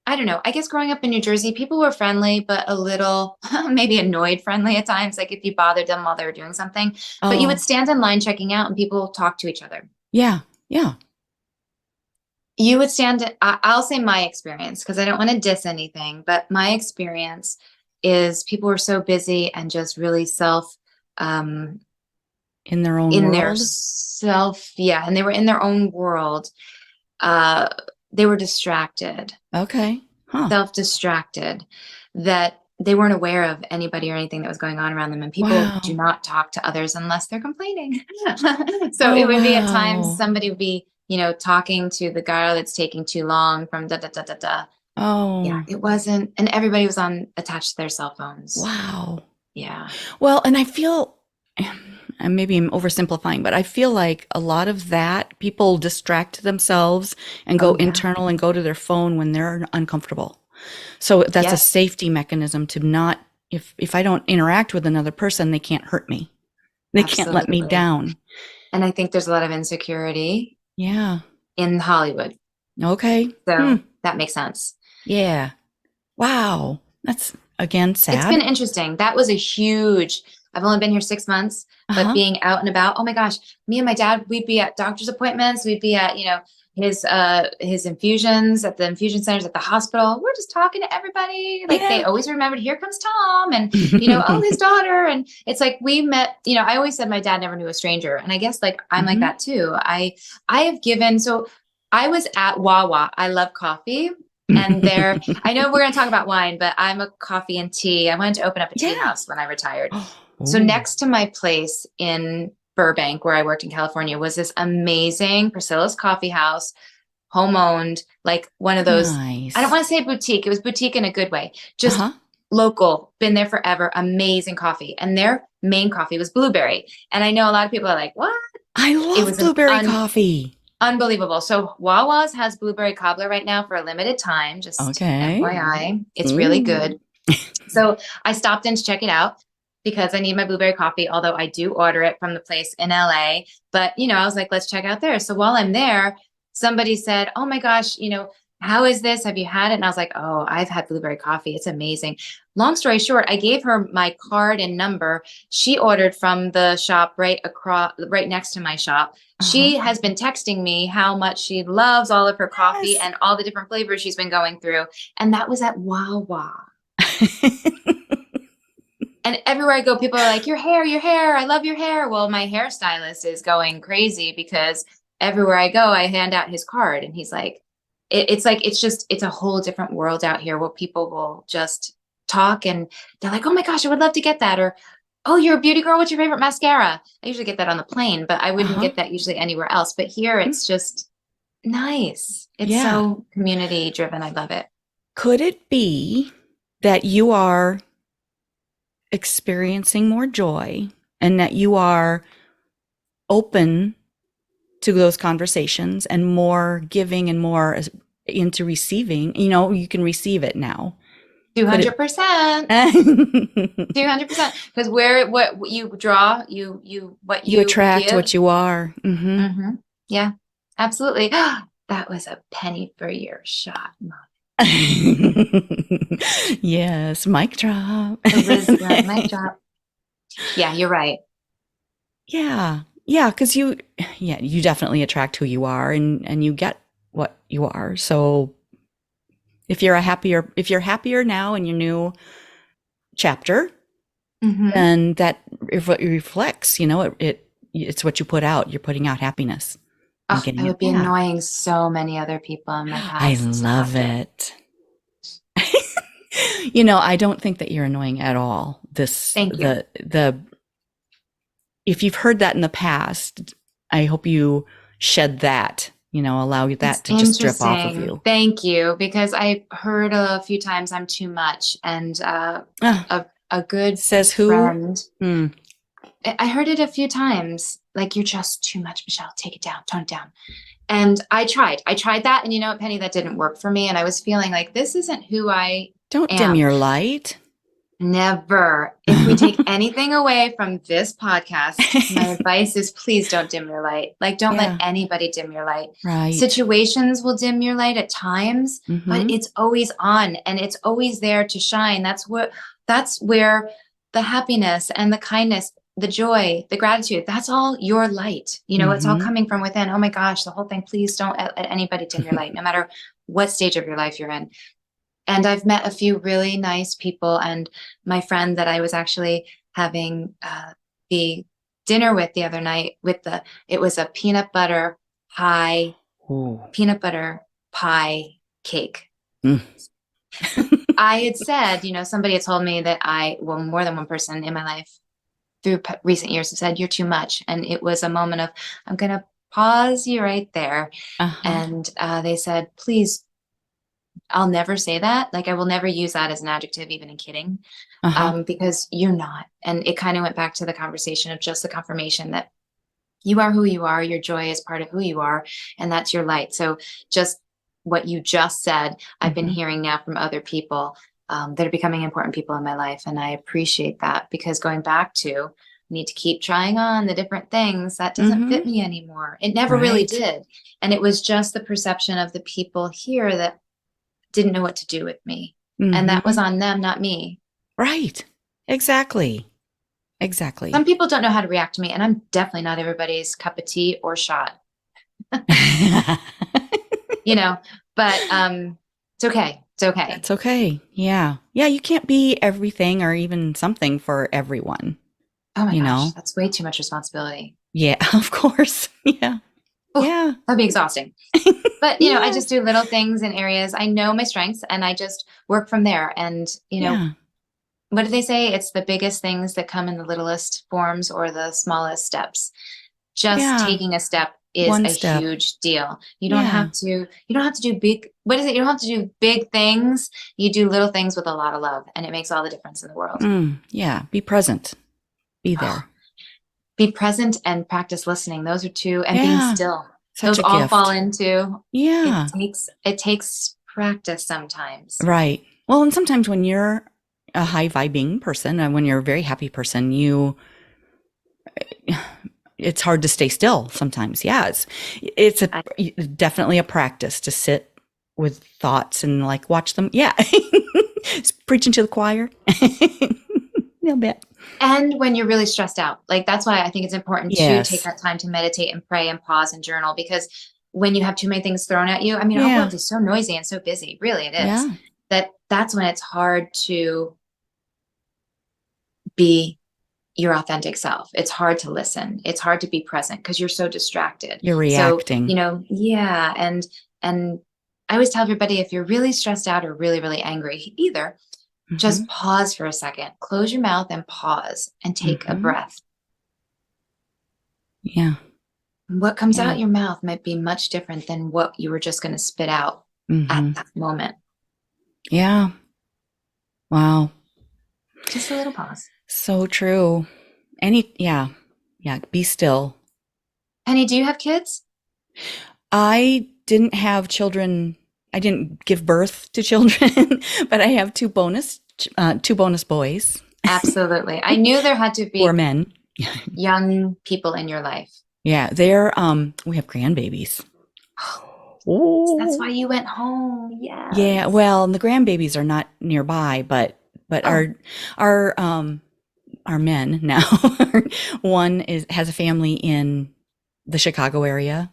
I don't know, I guess growing up in New Jersey, people were friendly, but a little maybe annoyed friendly at times, like if you bothered them while they were doing something. But you would Oh, stand in line checking out and people talk to each other. yeah. Yeah. You would I'll say my experience, because I don't want to diss anything, but my experience is people were so busy and just really um, In their own in their world? yeah, and they were in their own world. Uh, they were distracted. Okay. Huh. Self-distracted, that they weren't aware of anybody or anything that was going on around them. And people do Wow. not talk to others unless they're complaining. So Oh, it would be at times wow. somebody would be, talking to the girl that's taking too long from da da da da da. Yeah, Oh, it wasn't, and everybody was attached to their cell phones. wow. Yeah. Well, and I feel, and maybe I'm oversimplifying, but I feel like a lot of that people distract themselves and go Oh yeah. internal and go to their phone when they're uncomfortable. So that's a Yes, safety mechanism to not, if I don't interact with another person, they can't hurt me. They can't let me absolutely. down. And I think there's a lot of insecurity Yeah. in Hollywood. Okay. Hmm. So that makes sense. Yeah. Wow. That's again It's been sad. interesting. That was a huge, I've only been here 6 months, but Uh-huh. being out and about, oh my gosh, me and my dad, we'd be at doctor's appointments. We'd be at, his infusions at the infusion centers at the hospital. We're just talking to everybody. Like, they Yeah. always remembered, here comes Tom, and, oh, his daughter. And it's like, we met, I always said my dad never knew a stranger. And I guess, like, I'm like Hmm. that too. I have given, so I was at Wawa. I love coffee. And there, I know we're going to talk about wine, but I'm a coffee and tea. I wanted to open up a tea Yeah. house when I retired. So Oh, next to my place in Burbank, where I worked in California, was this amazing Priscilla's Coffee House, home owned, like one of those. I don't nice. want to say boutique. It was boutique in a good way. Just Uh-huh. local, been there forever, amazing coffee. And their main coffee was blueberry. And I know a lot of people are like, what? I It love was an blueberry coffee. unbelievable. So Wawa's has blueberry cobbler right now for a limited time, just Okay. FYI. It's really Ooh. good. So I stopped in to check it out because I need my blueberry coffee, although I do order it from the place in LA. But, I was like, let's check out there. So while I'm there, somebody said, oh my gosh, how is this? Have you had it? And I was like, oh, I've had blueberry coffee. It's amazing. Long story short, I gave her my card and number. She ordered from the shop right next to my shop. She has been texting me how much she loves all of her coffee and all the different flavors she's been going through. And that was at Wawa. And everywhere I go, people are like, your hair, I love your hair. Well, my hairstylist is going crazy because everywhere I go, I hand out his card. And he's like, it's a whole different world out here where people will just talk and they're like, oh my gosh, I would love to get that. Or, oh, you're a beauty girl. What's your favorite mascara? I usually get that on the plane, but I wouldn't get that usually anywhere else. But here it's just nice. It's so community driven. I love it. Could it be that you are experiencing more joy and that you are open to those conversations and more giving and more into receiving? You can receive it now. 200%. 200%. Because what you draw, you attract give. what you are. Yeah, absolutely. That was a penny for your shot, Mom. Yes, mic drop. Mic drop. Yeah, you're right. Yeah, because you definitely attract who you are, and you get what you are. So if you're happier now in your new chapter, then that reflects. It's what you put out. You're putting out happiness. I would be annoying so many other people in my past. I love it. I don't think that you're annoying at all. Thank you. If you've heard that in the past, I hope you shed that, allow that to just drip off of you. Thank you. Because I heard a few times I'm too much, and a good says who? Friend. I heard it a few times. Like, you're just too much, Michelle. Take it down, tone it down. And I tried that. And you know what, Penny, that didn't work for me. And I was feeling like, this isn't who I Don't am. Dim your light. Never. If we take anything away from this podcast, my advice is please don't dim your light. Like, don't let anybody dim your light. Right. Situations will dim your light at times, but it's always on and it's always there to shine. That's where the happiness and the kindness, the joy, the gratitude, that's all your light. It's all coming from within. Oh my gosh, the whole thing. Please don't let anybody dim your light, no matter what stage of your life you're in. And I've met a few really nice people, and my friend that I was actually having the dinner with the other night it was a peanut butter pie cake. I had said, somebody had told me that more than one person in my life through recent years have said, you're too much. And it was a moment of, I'm going to pause you right there. And they said, please, I'll never say that. Like, I will never use that as an adjective, even in kidding, because you're not. And it kind of went back to the conversation of just the confirmation that you are who you are. Your joy is part of who you are. And that's your light. So just what you just said, I've been hearing now from other people that are becoming important people in my life. And I appreciate that, because going back to, need to keep trying on the different things that doesn't fit me anymore. It never really did. And it was just the perception of the people here that didn't know what to do with me. And that was on them, not me. Right. Exactly. Some people don't know how to react to me, and I'm definitely not everybody's cup of tea or shot. But it's okay. It's okay. That's okay. Yeah. Yeah. You can't be everything or even something for everyone. Oh my gosh, that's way too much responsibility. Yeah, of course. Yeah. Oh, yeah. That'd be exhausting. But, I just do little things in areas. I know my strengths and I just work from there. And, what do they say? It's the biggest things that come in the littlest forms or the smallest steps. Just taking a step is a huge deal. You don't have to do big, you don't have to do big things. You do little things with a lot of love, and it makes all the difference in the world. Yeah. Be present. Be there. Be present and practice listening. Those are two, and being still. Those all gift. fall into. Yeah. It takes practice sometimes. Right. Well, and sometimes when you're a high vibing person, and when you're a very happy person, it's hard to stay still sometimes. Yeah, it's I, definitely a practice to sit with thoughts and like watch them. Yeah, it's preaching to the choir. A little bit. and when you're really stressed out, like that's why I think it's important to take Yes. that time to meditate and pray and pause and journal, because when you have too many things thrown at you, I mean, our Yeah. world is so noisy and so busy, really it is, Yeah. that's when it's hard to be your authentic self. It's hard to listen. It's hard to be present because you're so distracted. You're So, reacting. yeah. And I always tell everybody, if you're really stressed out or really, really angry, either Hmm. just pause for a second, close your mouth and pause and take a Hmm. breath. Yeah. What comes Yeah. out your mouth might be much different than what you were just going to spit out at Hmm. that moment. Yeah. Wow. Just a little pause. So true. Yeah. Yeah. Be still. Penny, do you have kids? I didn't have children. I didn't give birth to children, but I have two bonus boys Absolutely. I knew there had to who are be men. young people in your life. Yeah. We have grandbabies. That's why Oh. you went home. Yeah. Yes. Well, and the grandbabies are not nearby, but Oh, our men now, one has a family in the Chicago area,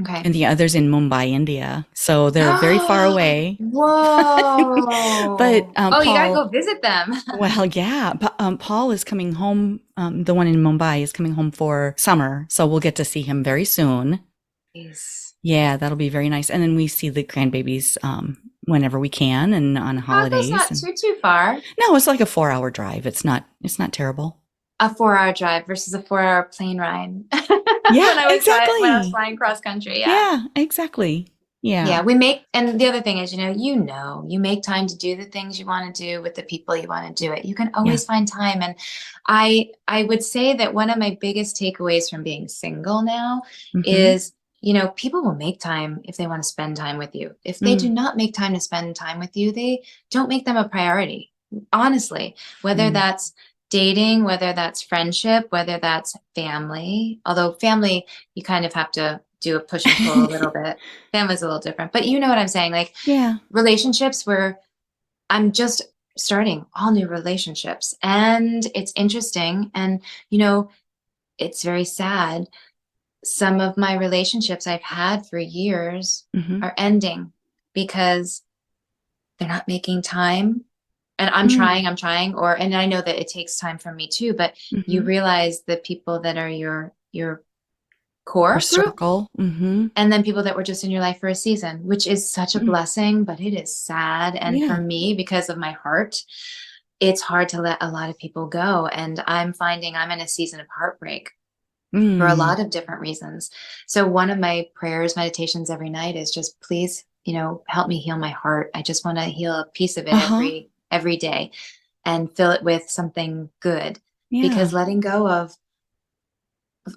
okay. and the other's in Mumbai, India. So they're very far away. But Whoa. Oh, you gotta Paul, go visit them. well, yeah, Paul is coming home. The one in Mumbai is coming home for summer, so we'll get to see him very soon. Nice. Yeah, that'll be very nice. And then we see the grandbabies whenever we can, and on Chicago's holidays. not And too far. no, it's like a 4 hour drive. It's not terrible. A 4 hour drive versus a 4 hour plane ride. Yeah, When I was exactly. flying cross country. Yeah. Yeah, exactly. Yeah, Yeah. and the other thing is, you make time to do the things you want to do with the people you want to do it. You can Yeah. always find time. And I would say that one of my biggest takeaways from being single now Hmm. is, people will make time if they want to spend time with you. If they do Mm, not make time to spend time with you, they don't make them a priority. Honestly, whether mm. that's dating, whether that's friendship, whether that's family, although family, you kind of have to do a push and pull a little bit. Family's a little different, but you know what I'm saying? Like Yeah. relationships where I'm just starting all new relationships and it's interesting. And, it's very sad. Some of my relationships I've had for years Hmm. are ending because they're not making time. And Mm, I'm trying, and I know that it takes time for me too, but you hmm. realize the people that are your Your core group, circle. Hmm. and then people that were just in your life for a season, which is such a Mm, blessing, but it is sad. And for yeah. me, because of my heart, it's hard to let a lot of people go. And I'm finding I'm in a season of heartbreak for a Mm, lot of different reasons. So one of my prayers, meditations every night is just please, help me heal my heart. I just want to heal a piece of it uh-huh. every day and fill it with something good. Yeah. Because letting go of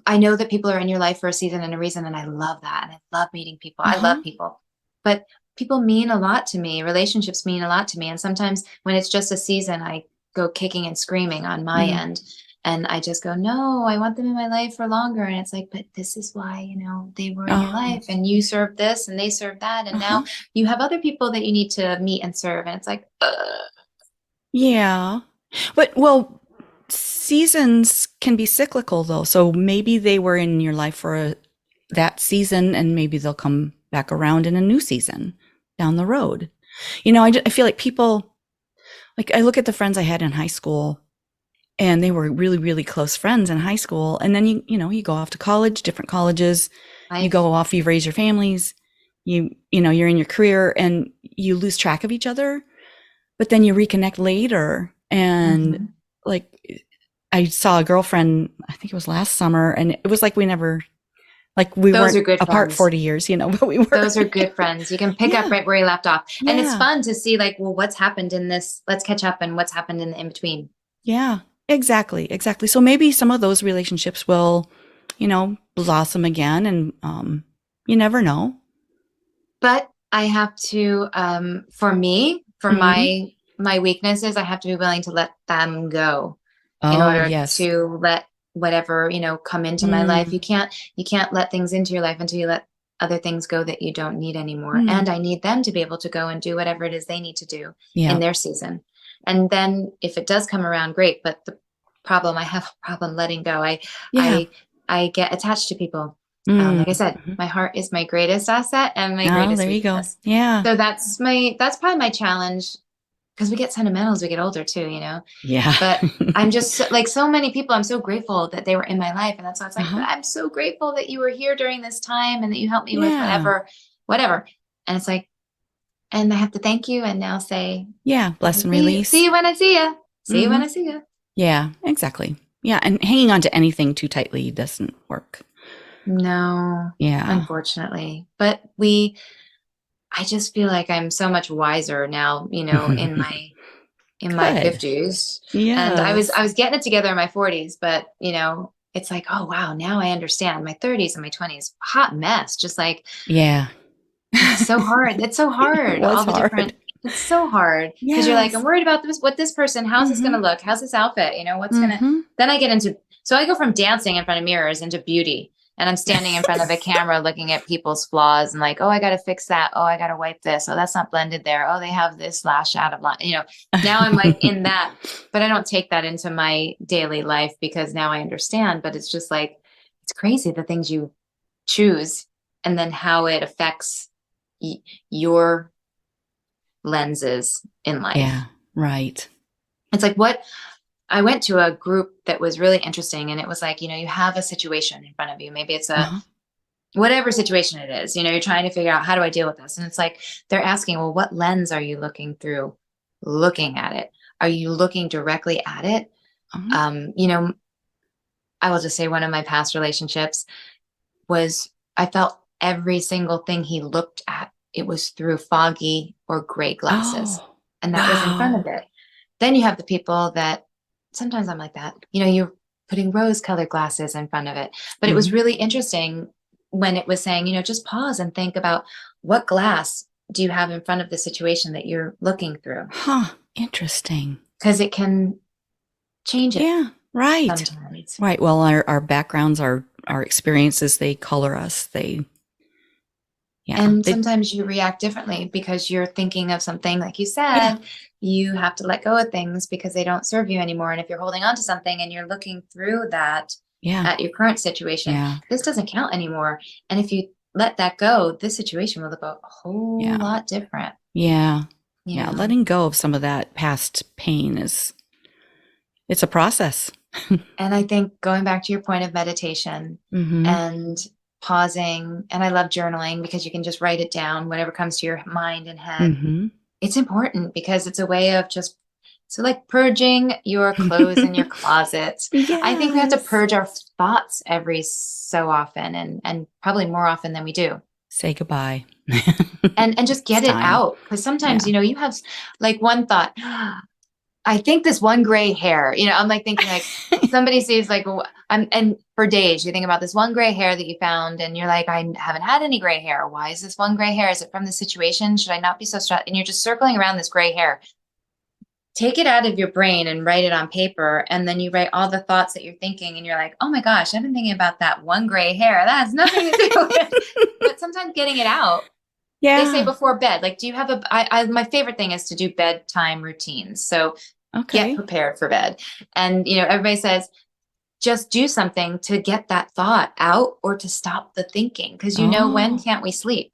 I know that people are in your life for a season and a reason, and I love that. And I love meeting people. I love Uh-huh. people. But people mean a lot to me. Relationships mean a lot to me. And sometimes when it's just a season, I go kicking and screaming on my Mm, end. And I just go, no, I want them in my life for longer. And it's like, but this is why, they were in your oh, life and you served this and they served that. And now uh-huh. you have other people that you need to meet and serve. And it's like, Yeah. But well, seasons can be cyclical though. So maybe they were in your life for that season and maybe they'll come back around in a new season down the road. I feel like people, like I look at the friends I had in high school and they were really, really close friends in high school. And then you go off to college, different colleges, you life. go off, you raise your families, you're in your career and you lose track of each other, but then you reconnect later. And Mhm. like, I saw a girlfriend, I think it was last summer, and it was like we Those weren't are good apart friends. 40 years, but we were. Those are good friends. You can pick up Yeah. right where you left off. And it's Yeah. fun to see like, well, what's happened in this? Let's catch up and what's happened in the in between. Yeah. Exactly. Exactly. So maybe some of those relationships will, blossom again. And you never know. But I have to, for me, for Hmm. my my weakness is I have to be willing to let them go in Oh, order yes. to let whatever, come into my life. Mm, You can't let things into your life until you let other things go that you don't need anymore. mm, And I need them to be able to go and do whatever it is they need to do in yeah. their season. And then if it does come around, great. But I have a problem letting go. Yeah. I, I get attached to people. Mm, Like I said, mhm. my heart is my greatest asset and my Oh, greatest there you go. weakness. Yeah. So that's probably my challenge, because we get sentimental as we get older too. Yeah. But I'm just like so many people, I'm so grateful that they were in my life. And that's why it's like, but Uh-huh. I'm so grateful that you were here during this time and that you helped me with Yeah. whatever. And it's like, and I have to thank you and now say, Yeah. Bless okay, and see release. you when I see you. See you when Hmm. I see you. Yeah, exactly. Yeah. And hanging on to anything too tightly doesn't work. No, Yeah. unfortunately. But I just feel like I'm so much wiser now, in my Good. 50s. And I was Yes. I was getting it together in my 40s, but it's like, oh wow, now I understand. My 30s and my 20s, hot mess. Just like, Yeah. it's so hard. It's so It hard. was All the hard. different It's so hard because you're like, I'm Yes. worried about this person. How's this Mm-hmm. gonna look? How's this outfit? What's gonna Mm-hmm. then I get into so I go from dancing in front of mirrors into beauty. And I'm standing in front of a camera looking at people's flaws and like, oh, I gotta fix that. Oh, I gotta wipe this. Oh, that's not blended there. Oh, they have this lash out of line. Now I'm like in that, but I don't take that into my daily life because now I understand. But it's just like, it's crazy the things you choose and then how it affects your lenses in life. Yeah. Right. It's like what I went to a group that was really interesting, and it was like, you have a situation in front of you. Maybe it's a Uh-huh. whatever situation it is, you're trying to figure out, how do I deal with this? And it's like they're asking, well, what lens are you looking through looking at it? Are you looking directly at it? Uh-huh. Um, you know, I will just say one of my past relationships was I felt every single thing he looked at, it was through foggy or gray glasses. Oh, And that was in front of wow. it. Then you have the people that sometimes I'm like that, you're putting rose colored glasses in front of it. But it was Hmm. really interesting when it was saying, just pause and think about what glass do you have in front of the situation that you're looking through? Huh. Interesting. Because it can change it Yeah. Right. sometimes. Right. Well, our backgrounds, our experiences, they color us. Yeah. And sometimes you react differently because you're thinking of something, like you Yeah. said, you have to let go of things because they don't serve you anymore. And if you're holding on to something and you're looking through that Yeah. at your current situation, Yeah. this doesn't count anymore. And if you let that go, this situation will look a whole Yeah. lot different, Yeah. you Yeah. know? Letting go of some of that past pain it's a process. And I think going back to your point of meditation Mm-hmm. and pausing, and I love journaling because you can just write it down, whatever comes to your mind and head. Mm-hmm. It's important because it's a way of just so like purging your clothes in your closet. I think we have to Yes. purge our thoughts every so often and probably more often than we do. Say goodbye. And just It's get it time. out. Because sometimes, Yeah. you have like one thought, I think this one gray hair, I'm like thinking like somebody sees like, and for days you think about this one gray hair that you found and you're like, I haven't had any gray hair. Why is this one gray hair? Is it from the situation? Should I not be so stressed? And you're just circling around this gray hair. Take it out of your brain and write it on paper. And then you write all the thoughts that you're thinking and you're like, oh my gosh, I've been thinking about that one gray hair. That has nothing to do with it. But sometimes getting it out, they say Yeah. before bed, like, do you have my favorite thing is to do bedtime routines. So get Okay. prepared for bed. And, everybody says, just do something to get that thought out or to stop the thinking. Cause when Oh, can't we sleep?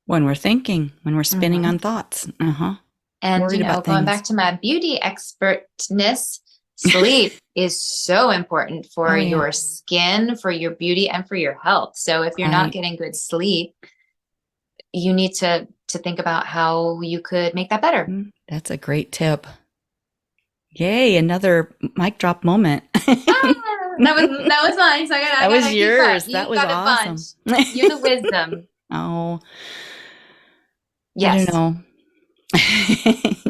when we're thinking, when we're spinning Mhm. on thoughts. Uh-huh. And, Worried about going things. back to my beauty expertness, sleep is so important for Oh, yeah. your skin, for your beauty, and for your health. So if you're not Right. getting good sleep, you need to think about how you could make that better. That's a great tip. Yay, another mic drop moment. Ah, that was mine. So I That was gotta keep up. yours. That You was got a bunch. awesome. You're the wisdom. Oh, I don't Yes. know.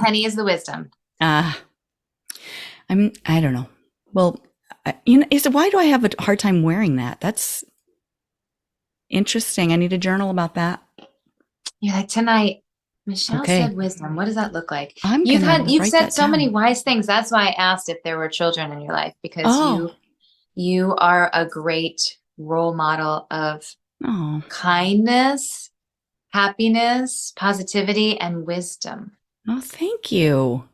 Penny is the wisdom. uh, I don't know. Well, why do I have a hard time wearing that? That's interesting. I need a journal about that. You're like, tonight, Michelle Okay. said wisdom. What does that look like? I'm gonna You've write said that so many down. wise things. That's why I asked if there were children in your life, because Oh, you are a great role model of oh, kindness, happiness, positivity, and wisdom. oh, thank you.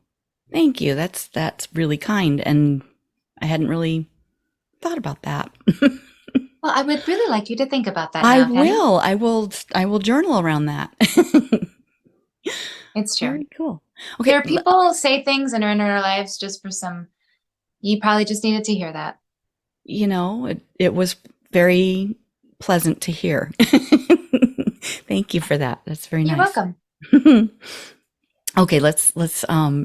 Thank you. That's really kind. And I hadn't really thought about that. Well, I would really like you to think about that I now, Penny. will. I will journal around that. It's true. Very cool. There Okay, are people say things and are in our lives just for some, you probably just needed to hear that. it was very pleasant to hear. Thank you for that. That's very You're nice. welcome. Okay, let's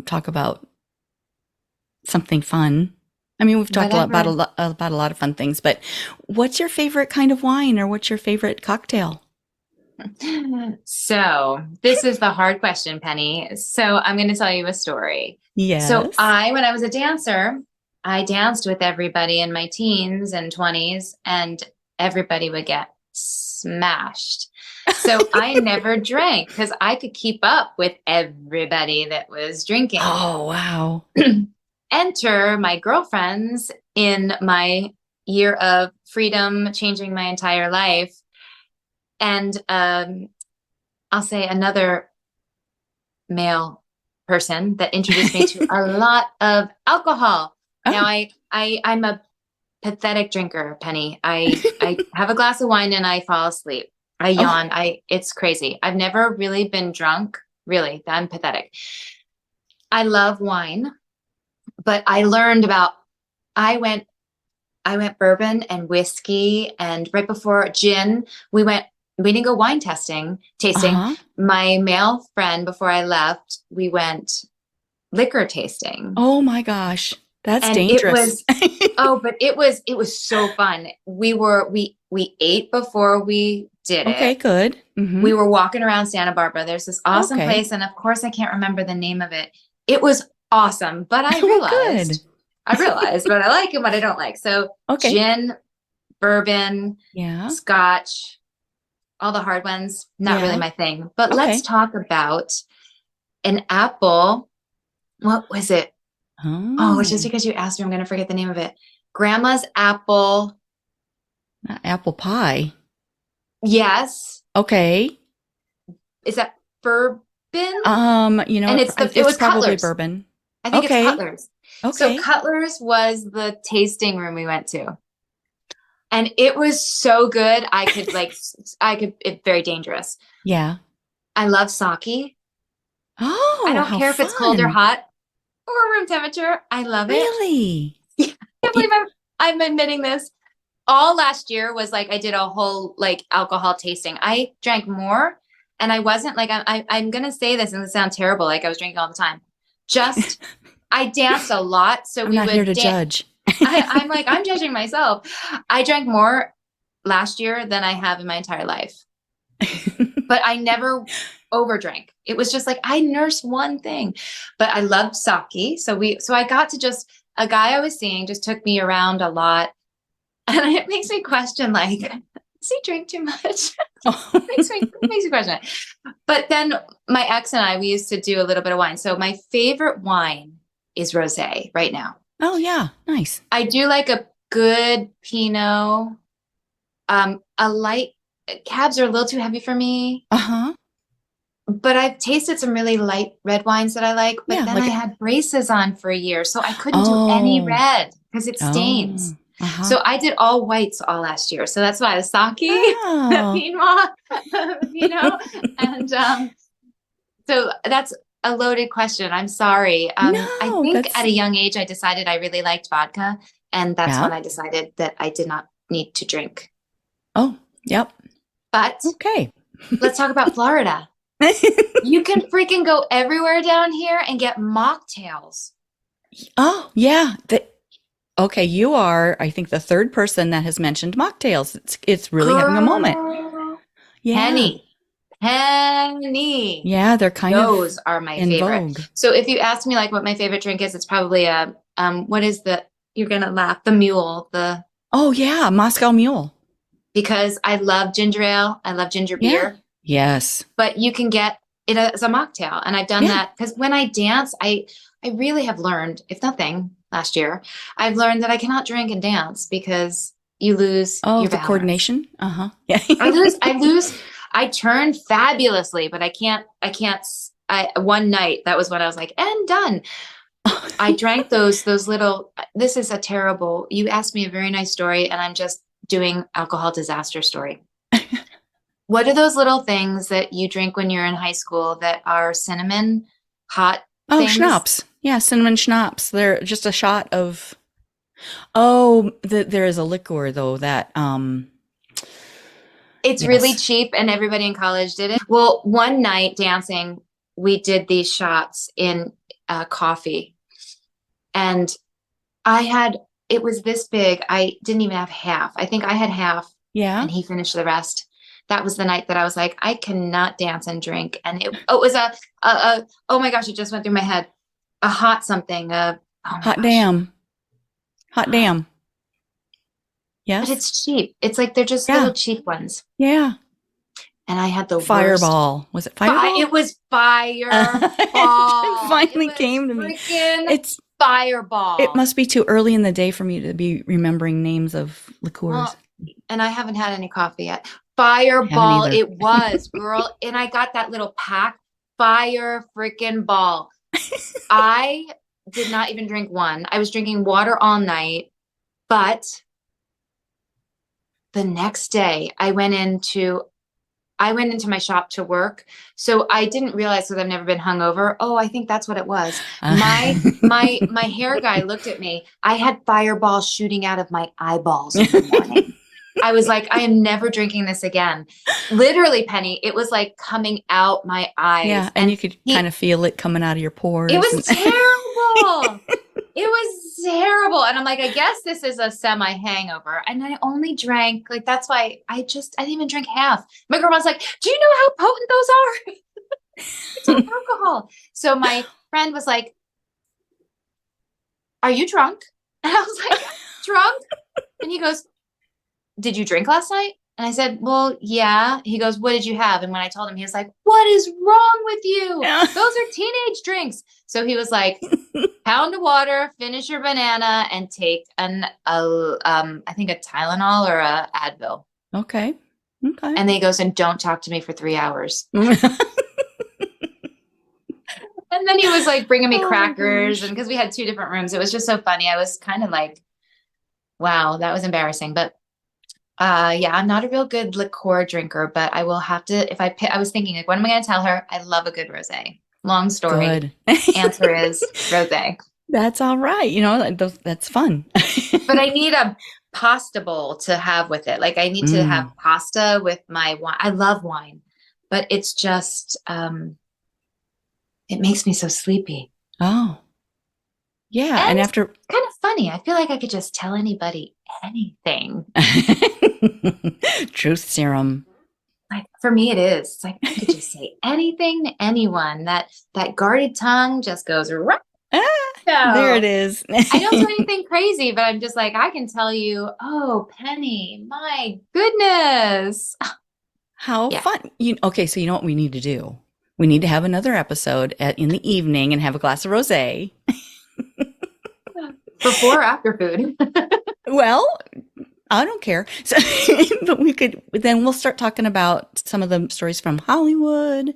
talk about something fun. I mean, we've talked a lot Whatever. about a lot of fun things, but what's your favorite kind of wine or what's your favorite cocktail? So this is the hard question, Penny. So I'm going to tell you a story. So Yes. when I was a dancer, I danced with everybody in my teens and 20s, and everybody would get smashed. So I never drank because I could keep up with everybody that was drinking. Oh, wow. Enter my girlfriends in my year of freedom, changing my entire life. And I'll say another male person that introduced me to a lot of alcohol. Now Oh, I'm a pathetic drinker, Penny. I have a glass of wine and I fall asleep. I oh, yawn. It's crazy. I've never really been drunk. Really, I'm pathetic. I love wine, but I went bourbon and whiskey, and right before gin, we didn't go wine tasting. uh-huh. My male friend, before I left, we went liquor tasting. Oh my gosh. That's And it dangerous. was, oh, but it was so fun. We ate before we did Okay, it. good. Mm-hmm. We were walking around Santa Barbara. There's this awesome Okay. place, and of course I can't remember the name of it. It was awesome, but Well, good. I realized what I like and what I don't like. So Okay. gin, bourbon, Yeah. scotch, all the hard ones, not really Yeah. my thing. But let's Okay. talk about an apple. What was it? Oh, just Oh, because you asked me, I'm going to forget the name of it. Grandma's apple. not apple pie. Yes. Okay. Is that bourbon? And it It's was probably Cutler's. bourbon. I think it's Okay. Cutler's. So Okay. Cutler's was the tasting room we went to. And it was so good. It's very dangerous. Yeah. I love sake. I Oh, don't how care if it's cold or fun. hot or room temperature. I love it. Really? I can't believe Y- I'm admitting this. All last year was like I did a whole like alcohol tasting. I drank more, and I wasn't like I'm gonna say this and it sounds terrible, like I was drinking all the time. Just I danced a lot, so I'm we not here would to dance. judge. I'm like I'm judging myself. I drank more last year than I have in my entire life, but I never overdrank. It was just like I nursed one thing, but I loved sake. So I got to just a guy I was seeing just took me around a lot. And it makes me question, like, does he drink too much? It makes me question it. But then my ex and I, we used to do a little bit of wine. So my favorite wine is rosé right now. Oh, yeah. Nice. I do like a good Pinot. A light cabs are a little too heavy for me, Uh-huh. but I've tasted some really light red wines that I like. But Yeah, then I like had braces on for a year, so I couldn't do any oh. red because it Oh. stains. Uh-huh. So I did all whites all last year. So that's why the sake, the Oh. Pinot, and so that's a loaded question. I'm sorry. I No, think at that's a young age I decided I really liked vodka, and that's yeah. when I decided that I did not need to drink. Oh, yep. But Okay. let's talk about Florida. You can freaking go everywhere down here and get mocktails. Oh, yeah. Okay, you are, I think, the third person that has mentioned mocktails. It's really having a moment. Girl, Yeah. Penny, Penny. Yeah, they're kind of Those are my in favorite. vogue. So if you ask me like what my favorite drink is, it's probably what is you're gonna laugh, the mule, Oh, yeah, Moscow Mule. because I love ginger ale, I love ginger Yeah. beer, Yes. but you can get it as a mocktail. And I've done Yeah. that because when I dance, I really have learned, if nothing, last year, I've learned that I cannot drink and dance because you lose Oh, your the balance. coordination. Uh-huh. Yeah. I turned fabulously, but one night, that was when I was like, and done. I drank those little, this is a terrible, you asked me a very nice story and I'm just doing alcohol disaster story. What are those little things that you drink when you're in high school that are cinnamon hot Oh, things? schnapps. Yeah, cinnamon schnapps. They're just a shot of. There is a liquor though that It's really yes. cheap and everybody in college did it. Well, one night dancing, we did these shots in coffee and it was this big. I didn't even have half. I think I had half Yeah. and he finished the rest. That was the night that I was like, I cannot dance and drink. And it was oh my gosh, it just went through my head. A hot something. Oh my Hot gosh. damn. Hot damn. But Yes. it's cheap. It's like they're just Yeah. little cheap ones. Yeah. And I had the worst. Fireball. Was it Fireball? It was Fireball. It It finally was came to me. freaking It's it Fireball. must be too early in the day for me to be remembering names of liqueurs. Well, and I haven't had any coffee yet. I haven't Fireball, either. it was, girl. And I got that little pack. Fire freaking ball. I did not even drink one. I was drinking water all night. But the next day I went into my shop to work. So I didn't realize because I've never been hungover. Oh, I think that's what it was. My hair guy looked at me. I had fireballs shooting out of my eyeballs in the morning. I was like, I am never drinking this again. Literally, Penny, it was like coming out my eyes. Yeah, and you could kind of feel it coming out of your pores. It was terrible. It was terrible. And I'm like, I guess this is a semi hangover. And I only drank, like, that's why I didn't even drink half. My grandma's like, do you know how potent those are? It's like alcohol. So my friend was like, are you drunk? And I was like, drunk? And he goes, did you drink last night? And I said, well, yeah. He goes, what did you have? And when I told him, he was like, what is wrong with you? Yeah. Those are teenage drinks. So he was like, pound of water, finish your banana, and take I think a Tylenol or a Advil. Okay. Okay. And then he goes, and don't talk to me for 3 hours. And then he was like bringing me crackers. And because we had 2 different rooms, it was just so funny. I was kind of like, wow, that was embarrassing. But yeah, I'm not a real good liqueur drinker, but I will have to, I was thinking like, what am I going to tell her? I love a good rosé. Long story. Good. Answer is rosé. That's all right. You know, that's fun. But I need a pasta bowl to have with it. Like I need to have pasta with my wine. I love wine, but it's just, it makes me so sleepy. Oh. Yeah. And after kind of funny. I feel like I could just tell anybody anything. truth serum. Like for me, it is. It's like I could just say anything to anyone. That guarded tongue just goes right. There it is. I don't do anything crazy, but I'm just like, I can tell you, oh, Penny, my goodness. How fun. Okay, so you know what we need to do? We need to have another episode in the evening and have a glass of rosé. Before or after food? Well, I don't care. So, but we'll start talking about some of the stories from Hollywood.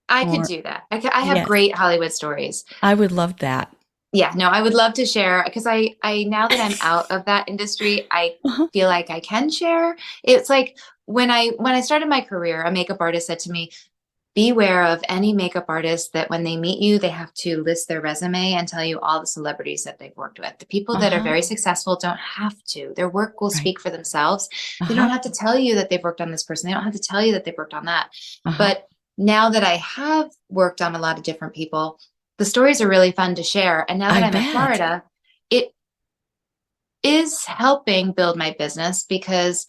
I could do that. I have great Hollywood stories. I would love that. Yeah, no, I would love to share because I now that I'm out of that industry, I feel like I can share. It's like when I started my career, a makeup artist said to me, beware of any makeup artist that when they meet you, they have to list their resume and tell you all the celebrities that they've worked with. The people that are very successful don't have to. Their work will speak for themselves. They don't have to tell you that they've worked on this person. They don't have to tell you that they've worked on that. But now that I have worked on a lot of different people, the stories are really fun to share. And now that I'm in Florida, it is helping build my business because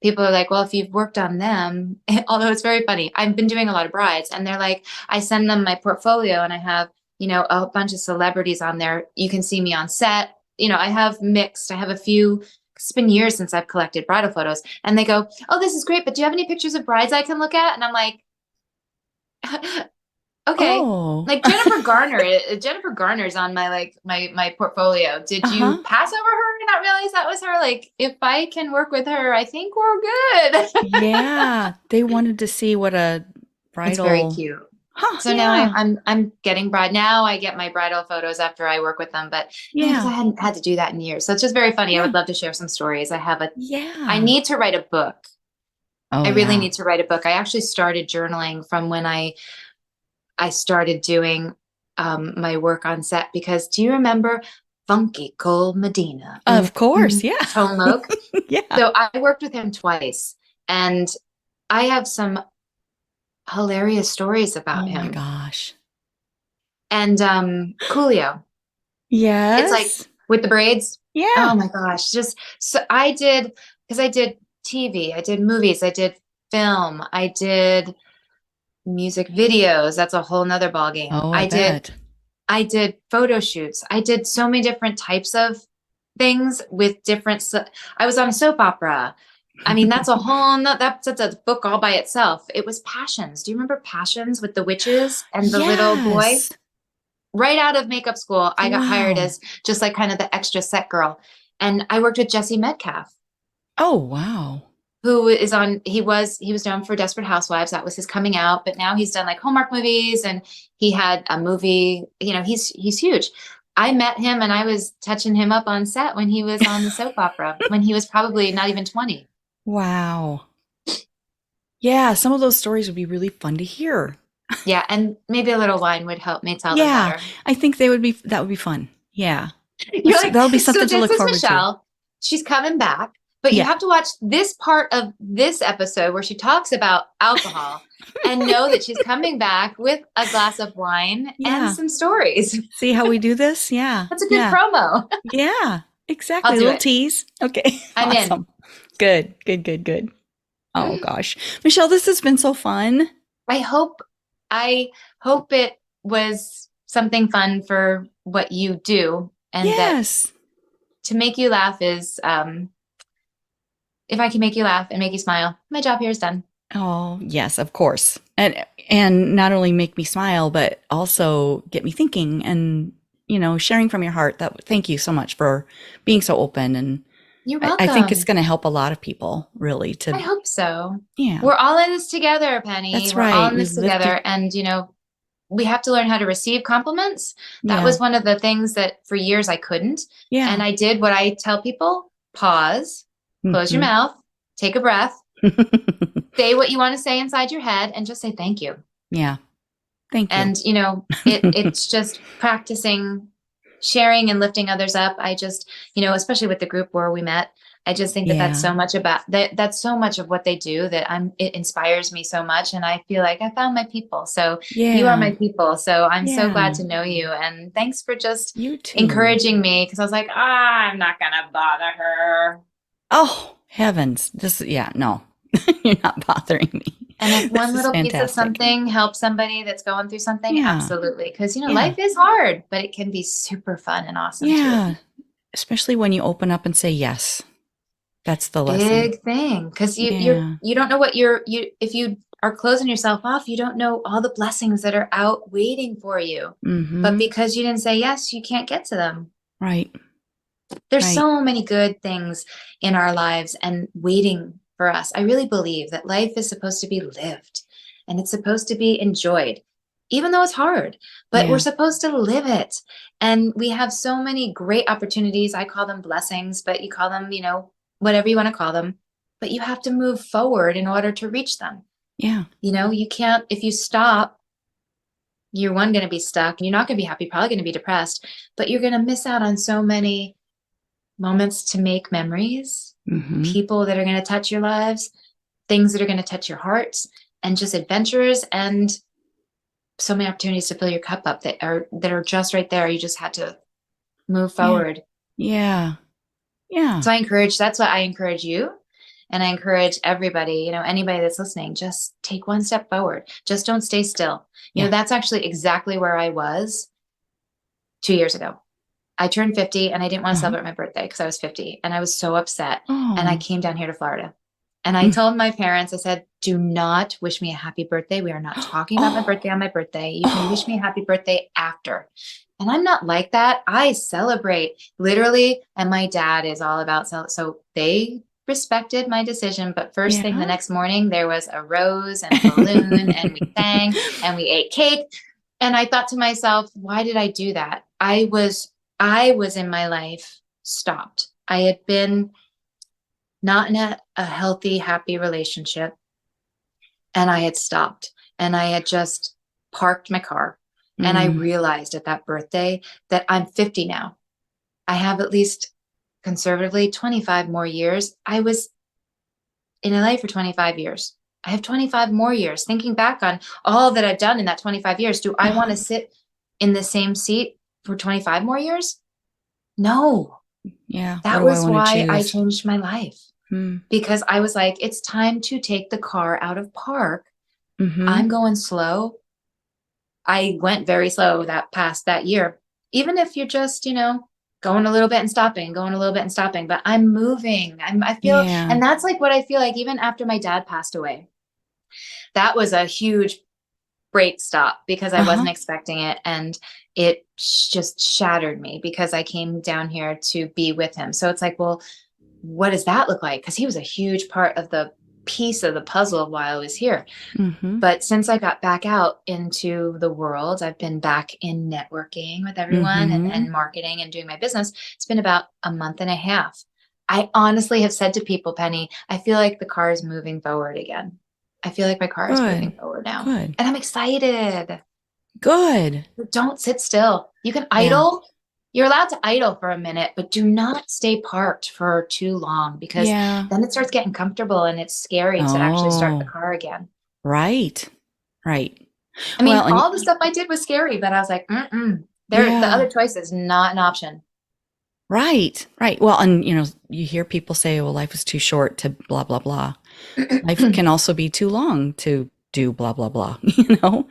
people are like, well, if you've worked on them, although it's very funny, I've been doing a lot of brides and they're like, I send them my portfolio and I have, a bunch of celebrities on there. You can see me on set. I have a few, it's been years since I've collected bridal photos and they go, oh, this is great. But do you have any pictures of brides I can look at? And I'm like, Okay. Oh. Like Jennifer Garner, Jennifer Garner's on my my portfolio. Did you Uh-huh. pass over her and not realize that was her? Like, if I can work with her, I think we're good. Yeah. They wanted to see what a It's very bridal. cute. Huh, So now yeah. I'm getting bride. Now I get my bridal photos after I work with them, but because I Yeah. hadn't had to do that in years. So it's just very funny. I would Yeah. love to share some stories. I Yeah. need to write a book. I Oh, really yeah. need to write a book. I actually started journaling from when I started doing my work on set, because do you remember Funky Cole Medina Of in course. Yeah. Toneloke? Yeah. So I worked with him twice, and I have some hilarious stories about Oh my him. gosh. And Coolio, it's like Yes. with the braids. Oh Yeah. my gosh. Just so I did, because I did TV, I did movies, I did film, I did music videos. That's a whole nother ball game. Oh, I bet. I did photo shoots. I did so many different types of things with different. I was on a soap opera. I mean, that's a whole that's a book all by itself. It was Passions. Do you remember Passions with the witches and the little boy? Yes. Right out of makeup school, I got hired Wow. as just like kind of the extra set girl, and I worked with Jesse Metcalf, Oh, wow. who is on. He was known for Desperate Housewives. That was his coming out, but now he's done like Hallmark movies, and he had a movie. He's huge. I met him and I was touching him up on set when he was on the soap opera when he was probably not even 20. Wow. Yeah, some of those stories would be really fun to hear. Yeah, and maybe a little wine would help me tell them Yeah, better. I think that would be fun. Yeah. You're like, That'll be so something to this look is forward to. Michelle. She's coming back, but you Yeah. have to watch this part of this episode where she talks about alcohol and know that she's coming back with a glass of wine and Yeah. some stories. See how we do this? Yeah. That's a good Yeah. promo. Yeah. I'll Exactly. A do little it. tease. Okay. I'm in. Awesome. Good. Good, good, good. Oh gosh. Michelle, this has been so fun. I hope I hope it was something fun for what you do, and that Yes. to make you laugh is if I can make you laugh and make you smile, my job here is done. Oh, yes, of course. And not only make me smile, but also get me thinking and, sharing from your heart. Thank you so much for being so open. And You're I think it's welcome. going to help a lot of people really I to, hope so. yeah, We're all in this together, Penny. that's We're all right. in We this lifted. together. And, we have to learn how to receive compliments. That Yeah. was one of the things that for years I couldn't. Yeah. And I did what I tell people: pause, close your Mhm. mouth, take a breath, say what you want to say inside your head, and just say thank you. Yeah. Thank you. And, it's just practicing sharing and lifting others up. I just, especially with the group where we met, I just think that that's Yeah. so much about that. That's so much of what they do that it inspires me so much. And I feel like I found my people. So you are Yeah. my people. So I'm so glad Yeah. to know you. And thanks for just You too. encouraging me. Cause I was like, I'm not going to bother her. Oh, heavens. Yeah, no, you're not bothering me. And if This one is little piece of fantastic. something helps somebody that's going through something, Yeah. absolutely. Because, Yeah. life is hard, but it can be super fun and awesome too. Yeah. Especially when you open up and say yes. That's the lesson. Big thing. Because Yeah. you don't know what if you are closing yourself off, you don't know all the blessings that are out waiting for you. But Mm-hmm. because you didn't say yes, you can't get to them. Right. There's Right. so many good things in our lives and waiting for us. I really believe that life is supposed to be lived and it's supposed to be enjoyed, even though it's hard, but we're Yeah. supposed to live it. And we have so many great opportunities. I call them blessings, but you call them, whatever you want to call them. But you have to move forward in order to reach them. Yeah. You can't, if you stop, you're going to be stuck and you're not going to be happy, probably going to be depressed, but you're going to miss out on so many moments to make memories, Mm-hmm. people that are going to touch your lives, things that are going to touch your hearts, and just adventures and so many opportunities to fill your cup up that are just right there. You just had to move Yeah. forward. Yeah. Yeah. So that's what I encourage you. And I encourage everybody, anybody that's listening, just take one step forward. Just don't stay still. Yeah. That's actually exactly where I was 2 years ago. I turned 50 and I didn't want to Uh-huh. celebrate my birthday because I was 50 and I was so upset. And I Oh. came down here to Florida. And I told my parents, I said, do not wish me a happy birthday. We are not talking about my Oh, birthday on my birthday. You can wish me a oh, happy birthday after. And I'm not like that. I celebrate literally. And my dad is all about, so they respected my decision. But first thing the yeah. next morning, there was a rose and a balloon, and we sang and we ate cake. And I thought to myself, why did I do that? I was in my life stopped. I had been not in a healthy, happy relationship. And I had stopped and I had just parked my car. And I Mm, realized at that birthday that I'm 50 now. I have at least conservatively 25 more years. I was in LA for 25 years. I have 25 more years. Thinking back on all that I've done in that 25 years, do I want to uh-huh. sit in the same seat for 25 more years? No. Yeah. What That do I was want to why I choose? changed my life, Mm. because I was like, it's time to take the car out of park. Mm-hmm. I'm going slow. I went very slow that past that year. Even if you're just, going a little bit and stopping, going a little bit and stopping, but I'm moving. I feel, Yeah. and that's like what I feel like even after my dad passed away. That was a huge break stop because I Uh-huh. wasn't expecting it. And it just shattered me because I came down here to be with him. So it's like, well, what does that look like? Because he was a huge part of the piece of the puzzle while I was here. Mm-hmm. But since I got back out into the world, I've been back in networking with everyone Mm-hmm. and marketing and doing my business. It's been about a month and a half. I honestly have said to people, Penny, I feel like the car is moving forward again. I feel like my car is moving Good. forward now. Good. And I'm excited. Good. But don't sit still. You can Yeah. idle. You're allowed to idle for a minute, but do not stay parked for too long because Yeah. then it starts getting comfortable and it's scary to actually start the Oh, car again. right. Right. I mean, Well, and all the stuff I did was scary, but I was like, mm-mm. The yeah. other choice is not an option. Right. Right. Well, and you hear people say, well, life is too short to blah, blah, blah. Life can also be too long to do blah, blah, blah, you know?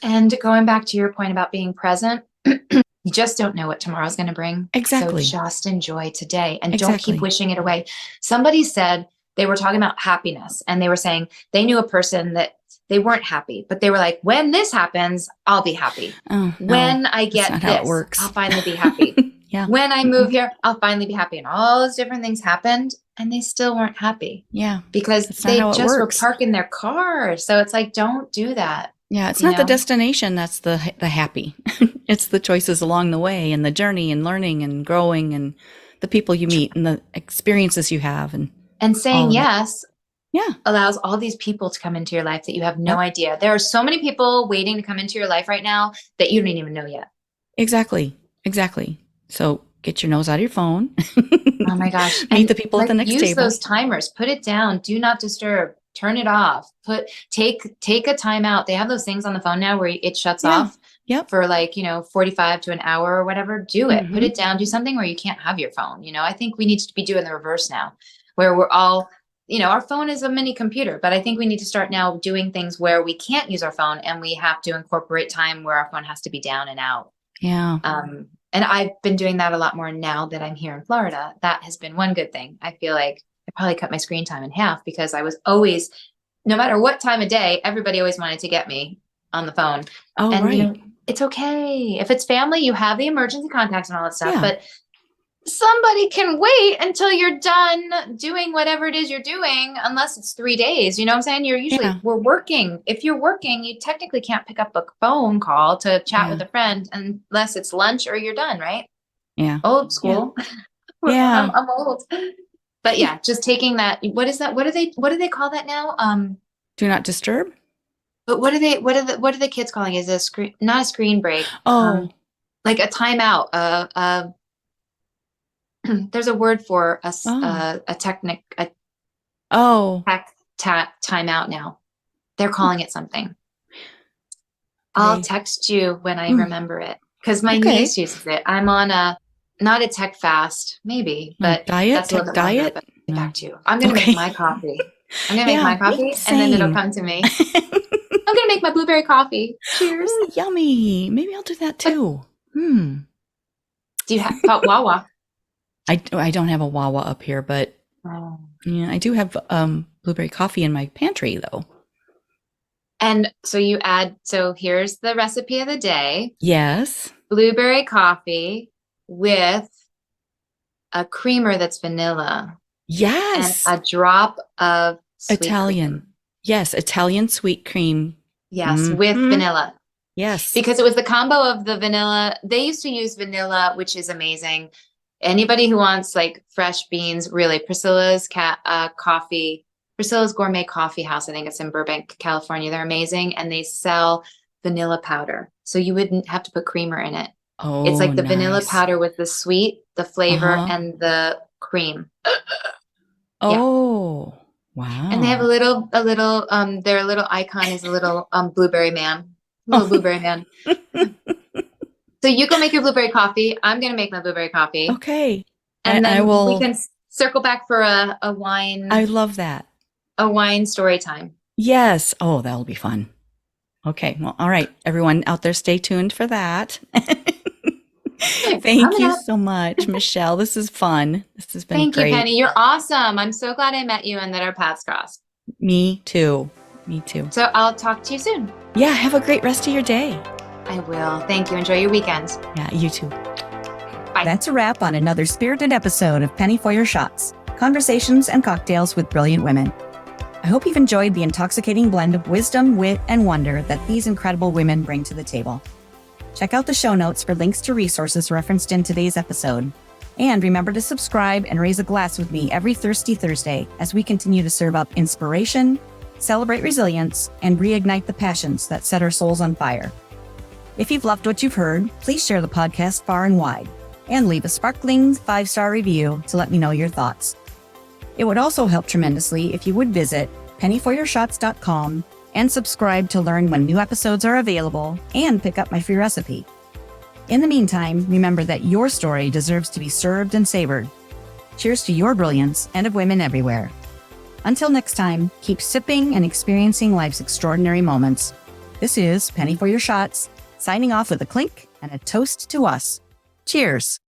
And going back to your point about being present, you just don't know what tomorrow's going to bring. So Exactly. just enjoy today and don't keep Exactly. wishing it away. Somebody said they were talking about happiness and they were saying they knew a person that they weren't happy, but they were like, when this happens, I'll be happy. Oh, no, When I that's not get how it this, works. I'll finally be happy. Yeah. When I move Mm-mm. here, I'll finally be happy. And all those different things happened and they still weren't happy Yeah. because That's not they how it just were works. parking their car. So it's like, don't do that, Yeah, it's you not the know? destination that's the happy. It's the choices along the way and the journey and learning and growing and the people you meet and the experiences you have and And all saying of it. yes Yeah. allows all these people to come into your life that you have no Yep. idea. There are so many people waiting to come into your life right now that you don't even know yet. Exactly. Exactly. So get your nose out of your phone. Oh my gosh. Meet And the people at like the next use table. those timers, put it down, do not disturb, turn it off, take a time out. They have those things on the phone now where it shuts Yeah. off Yep. for like, 45 to an hour or whatever. Do it. Put Mm-hmm. it down, do something where you can't have your phone. I think we need to be doing the reverse now, where we're all, our phone is a mini computer, but I think we need to start now doing things where we can't use our phone and we have to incorporate time where our phone has to be down and out. Yeah. And I've been doing that a lot more now that I'm here in Florida. That has been one good thing. I feel like I probably cut my screen time in half because I was always, no matter what time of day, everybody always wanted to get me on the phone. Oh, And, right. it's okay. If it's family, you have the emergency contacts and all that stuff, Yeah. but somebody can wait until you're done doing whatever it is you're doing, unless it's 3 days. You know what I'm saying? Yeah. We're working. If you're working, you technically can't pick up a phone call to chat Yeah. with a friend unless it's lunch or you're done, right? Yeah. Old Yeah. school. Yeah. I'm old. But yeah, just taking that. What is that? What do they call that now? Do not disturb. But what are the kids calling it? Is it a screen, not a screen break? Oh. Like a timeout. There's a word for Oh. a technic a Oh. timeout now. They're calling it something. I'll They. text you when I Mm, remember it because my okay. niece uses it. I'm on not a tech fast, maybe, but Diet. that's a little Tech bit longer. diet. But I'll get No. back to you. I'm gonna make Okay. my coffee. I'm gonna make Yeah. my Me. coffee, and then it'll Same. come to me. I'm gonna make my blueberry coffee. Cheers. Oh, yummy. Maybe I'll do that But too. Hmm. do you have Wawa? I don't have a Wawa up here, but Oh. Yeah, I do have blueberry coffee in my pantry, though. And so so here's the recipe of the day. Yes. Blueberry coffee with a creamer that's vanilla. And Yes. a drop of sweet Italian. cream. Yes, Italian sweet cream. Yes, with vanilla. Yes. Because it was the combo of the vanilla. They used to use vanilla, which is amazing. Anybody who wants like fresh beans, really, Priscilla's Gourmet Coffee House, I think it's in Burbank, California. They're amazing. And they sell vanilla powder. So you wouldn't have to put creamer in it. Oh, it's like the vanilla nice. powder with the sweet, the flavor, and the cream. Oh, wow. And they have their little icon is a little blueberry man. Blueberry man. So you go make your blueberry coffee. I'm going to make my blueberry coffee. Okay. And then we can circle back for a wine. I love that. A wine story time. Yes. Oh, that'll be fun. Okay. Well, all right. Everyone out there, stay tuned for that. Thank you so much, Michelle. This is fun. This has been great. Thank you, Penny. You're awesome. I'm so glad I met you and that our paths crossed. Me too. So I'll talk to you soon. Yeah. Have a great rest of your day. I will. Thank you. Enjoy your weekend. Yeah, you too. Bye. That's a wrap on another spirited episode of Penny for Your Shots, conversations and cocktails with brilliant women. I hope you've enjoyed the intoxicating blend of wisdom, wit, and wonder that these incredible women bring to the table. Check out the show notes for links to resources referenced in today's episode. And remember to subscribe and raise a glass with me every Thirsty Thursday as we continue to serve up inspiration, celebrate resilience, and reignite the passions that set our souls on fire. If you've loved what you've heard, please share the podcast far and wide and leave a sparkling 5-star review to let me know your thoughts. It would also help tremendously if you would visit pennyforyourshots.com and subscribe to learn when new episodes are available and pick up my free recipe. In the meantime, remember that your story deserves to be served and savored. Cheers to your brilliance and of women everywhere. Until next time, keep sipping and experiencing life's extraordinary moments. This is Penny for Your Shots, signing off with a clink and a toast to us. Cheers.